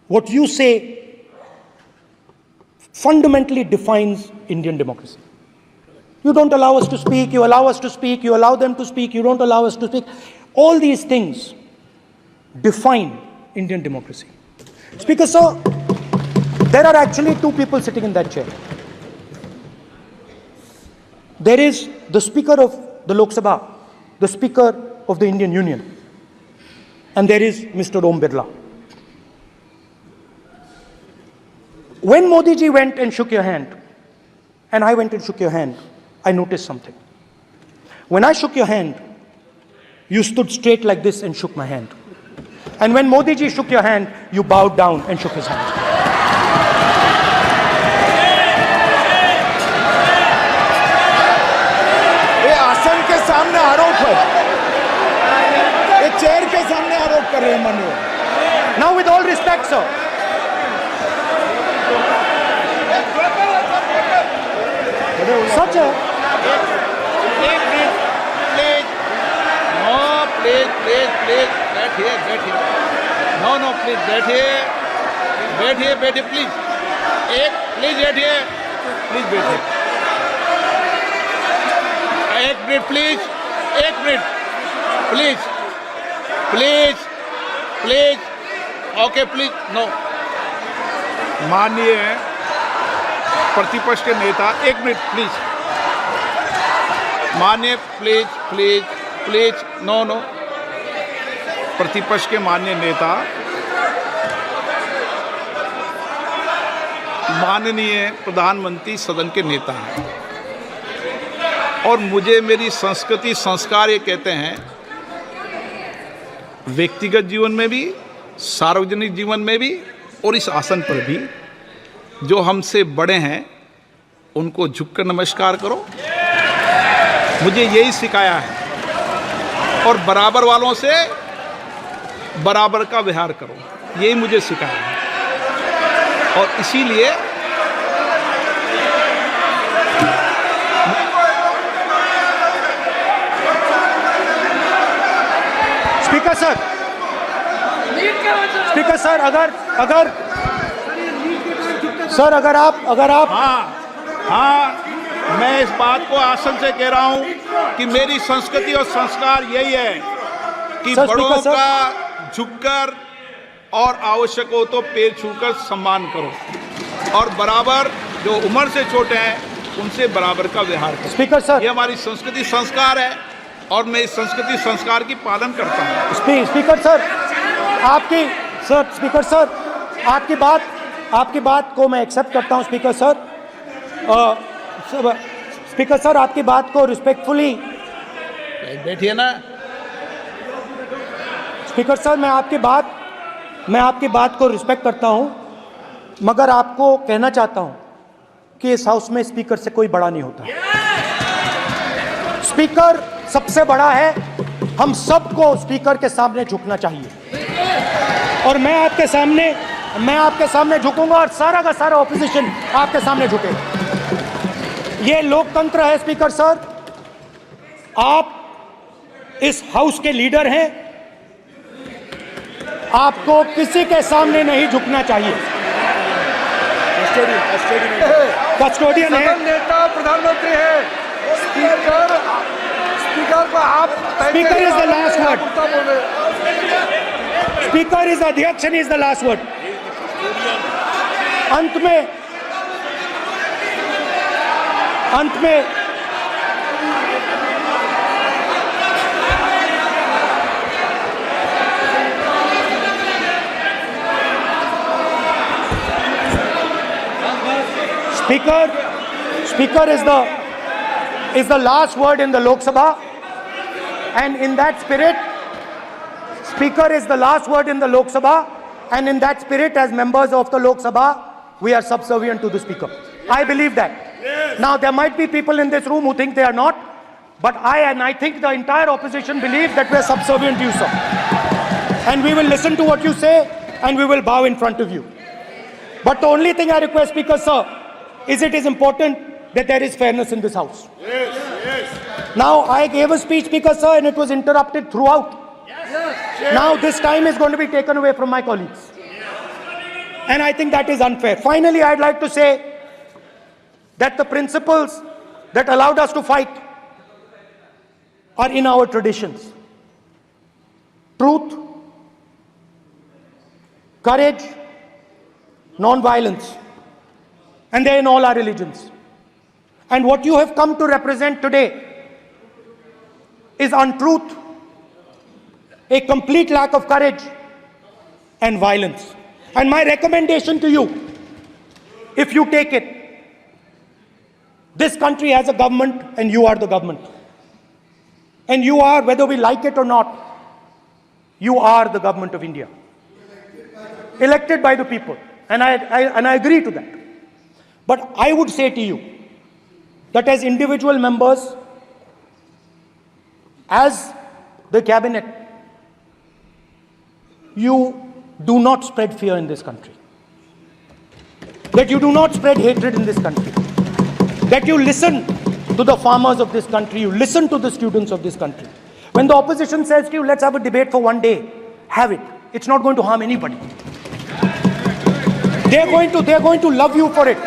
What you say fundamentally defines Indian democracy. You don't allow us to speak, you allow us to speak, you allow them to speak, you don't allow us to speak. All these things define Indian democracy. Speaker sir, there are actually two people sitting in that chair. There is the Speaker of the Lok Sabha, the Speaker of the Indian Union, and there is Mr. Om Birla. When Modi ji went and shook your hand, and I went and shook your hand, I noticed something. When I shook your hand, you stood straight like this and shook my hand. And when Modi ji shook your hand, you bowed down and shook his hand. ये आसन के सामने आरोप है, ये chair के सामने आरोप कर रहे हैं माननीय। Now, with all respect, sir. Such a... एक मिनट, प्लीज। नो, प्लीज, बैठिए। नो, प्लीज, बैठिए, प्लीज। प्लीज बैठिए। एक minute, please. Okay, please, no. माननीय प्रतिपक्ष के नेता, एक मिनट प्लीज। माननीय प्लीज, नो। प्रतिपक्ष के माननीय नेता, माननीय प्रधानमंत्री सदन के नेता हैं, और मुझे मेरी संस्कृति संस्कार ये कहते हैं, व्यक्तिगत जीवन में भी, सार्वजनिक जीवन में भी, और इस आसन पर भी, जो हमसे बड़े हैं उनको झुककर नमस्कार करो। मुझे यही सिखाया है, और बराबर वालों से बराबर का व्यवहार करो, यही मुझे सिखाया है। और इसीलिए स्पीकर सर, अगर आप हाँ, मैं इस बात को आसन से कह रहा हूं कि मेरी संस्कृति और संस्कार यही है कि बड़ों का झुककर और आवश्यक हो तो पैर छूकर सम्मान करो, और बराबर जो उम्र से छोटे हैं उनसे बराबर का व्यवहार करो। स्पीकर सर, ये हमारी संस्कृति संस्कार है, और मैं इस संस्कृति संस्कार की पालन करता हूँ। स्पीकर सर, आपकी बात को मैं एक्सेप्ट करता हूं। स्पीकर सर, आपकी बात को रिस्पेक्टफुली, बैठिए ना। स्पीकर सर, मैं आपकी बात को रिस्पेक्ट करता हूं, मगर आपको कहना चाहता हूं कि इस हाउस में स्पीकर से कोई बड़ा नहीं होता। स्पीकर सबसे बड़ा है, हम सबको स्पीकर के सामने झुकना चाहिए। और मैं आपके सामने झुकूंगा और सारा का सारा ऑपोजिशन आपके सामने झुकेगा। ये लोकतंत्र है स्पीकर सर। आप इस हाउस के लीडर हैं, आपको किसी के सामने नहीं झुकना चाहिए। कस्टोडियन है, सदन नेता प्रधानमंत्री है, स्पीकर को आप speaker is the last word, speaker is अध्यक्ष and is the last word. अंत में Speaker is the last word in the Lok Sabha, and in that spirit, Speaker is the last word in the Lok Sabha, and in that spirit, as members of the Lok Sabha, we are subservient to the Speaker. I believe that. Now, there might be people in this room who think they are not, but I think the entire opposition believes that we are subservient to you, sir. And we will listen to what you say, and we will bow in front of you. But the only thing I request, Speaker, sir, is it is important that there is fairness in this house. Now, I gave a speech, Speaker, sir, and it was interrupted throughout. Now, this time is going to be taken away from my colleagues. And I think that is unfair. Finally, I'd like to say that the principles that allowed us to fight are in our traditions. Truth, courage, non-violence. And they're in all our religions. And what you have come to represent today is untruth, a complete lack of courage, and violence. And my recommendation to you, if you take it, this country has a government and you are the government. And you are, whether we like it or not, you are the government of India. Elected by the people. And I agree to that. But I would say to you that as individual members, as the cabinet, you do not spread fear in this country. That you do not spread hatred in this country. That you listen to the farmers of this country, you listen to the students of this country. When the opposition says to you, let's have a debate for one day, have it. It's not going to harm anybody. They're going to love you for it.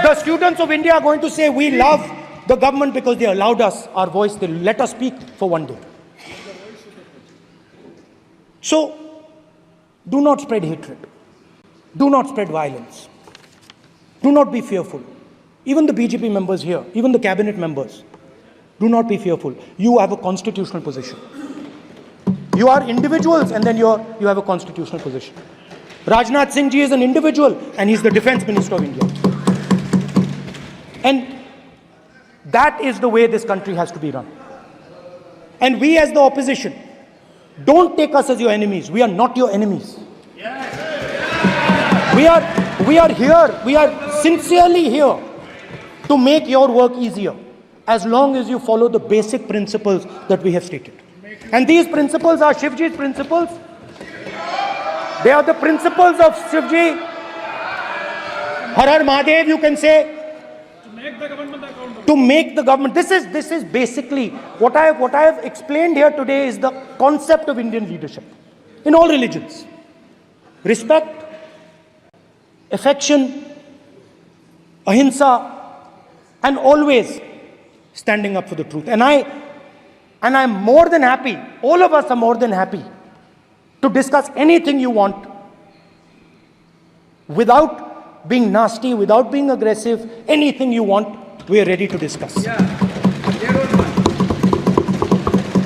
The students of India are going to say, we love the government because they allowed us our voice, they let us speak for one day. So, do not spread hatred. Do not spread violence. Do not be fearful. Even the BJP members here, even the cabinet members, do not be fearful. You have a constitutional position. You are individuals and then you have a constitutional position. Rajnath Singh ji is an individual and he's the Defense Minister of India. And that is the way this country has to be run. And we as the opposition, don't take us as your enemies. We are not your enemies. We are here, we are sincerely here to make your work easier as long as you follow the basic principles that we have stated. And these principles are Shivji's principles. They are the principles of Shivji. Har Har Mahadev, you can say. To make the government. This is basically what I have explained here today is the concept of Indian leadership in all religions. Respect, affection, ahimsa, and always standing up for the truth. And I'm more than happy, all of us are more than happy to discuss anything you want without being nasty, without being aggressive, anything you want, we are ready to discuss.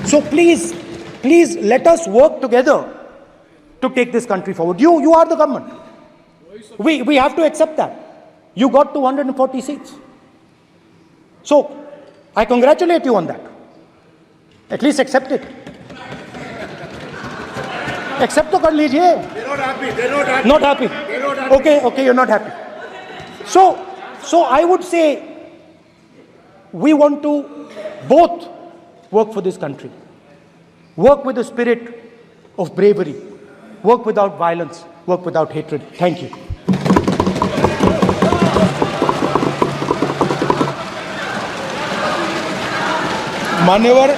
So please let us work together to take this country forward. You are the government. We have to accept that. You got 240 seats. So I congratulate you on that. At least accept it. Accept to kar lijiye. They're not happy. They're not happy. Not happy. They're not happy. Okay, you're not happy. So I would say we want to both work for this country. Work with the spirit of bravery. work without violence, work without hatred. Thank you. मान्यवर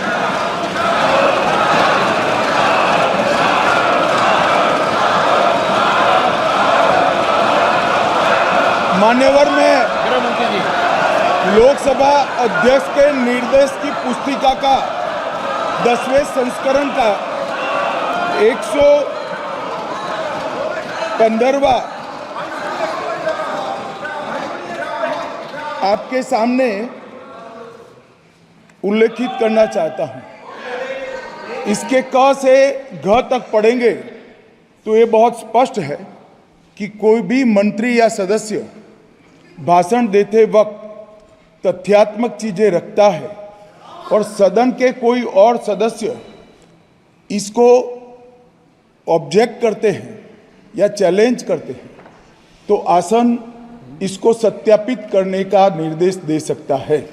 में लोकसभा अध्यक्ष के निर्देश की पुस्तिका का 10वें संस्करण का 115वां आपके सामने उल्लेखित करना चाहता हूं। इसके क से घ तक पढ़ेंगे तो ये बहुत स्पष्ट है कि कोई भी मंत्री या सदस्य भाषण देते वक्त तथ्यात्मक चीजें रखता है और सदन के कोई और सदस्य इसको ऑब्जेक्ट करते हैं या चैलेंज करते हैं तो आसन इसको सत्यापित करने का निर्देश दे सकता है।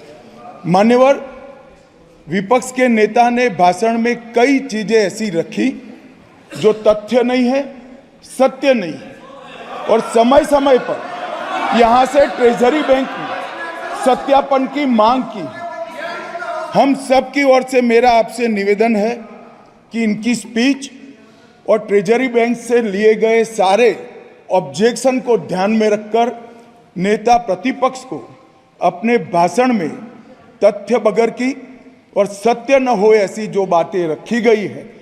मान्यवर, विपक्ष के नेता ने भाषण में कई चीजें ऐसी रखी जो तथ्य नहीं है, सत्य नहीं है और समय समय पर यहां से ट्रेजरी बैंक में सत्यापन की मांग की। हम सब की ओर से मेरा आपसे निवेदन है कि इनकी स्पीच और ट्रेजरी बैंक से लिए गए सारे ऑब्जेक्शन को ध्यान में रखकर नेता प्रतिपक्ष को अपने भाषण में तथ्य बगैर की और सत्य न हो ऐसी जो बातें रखी गई है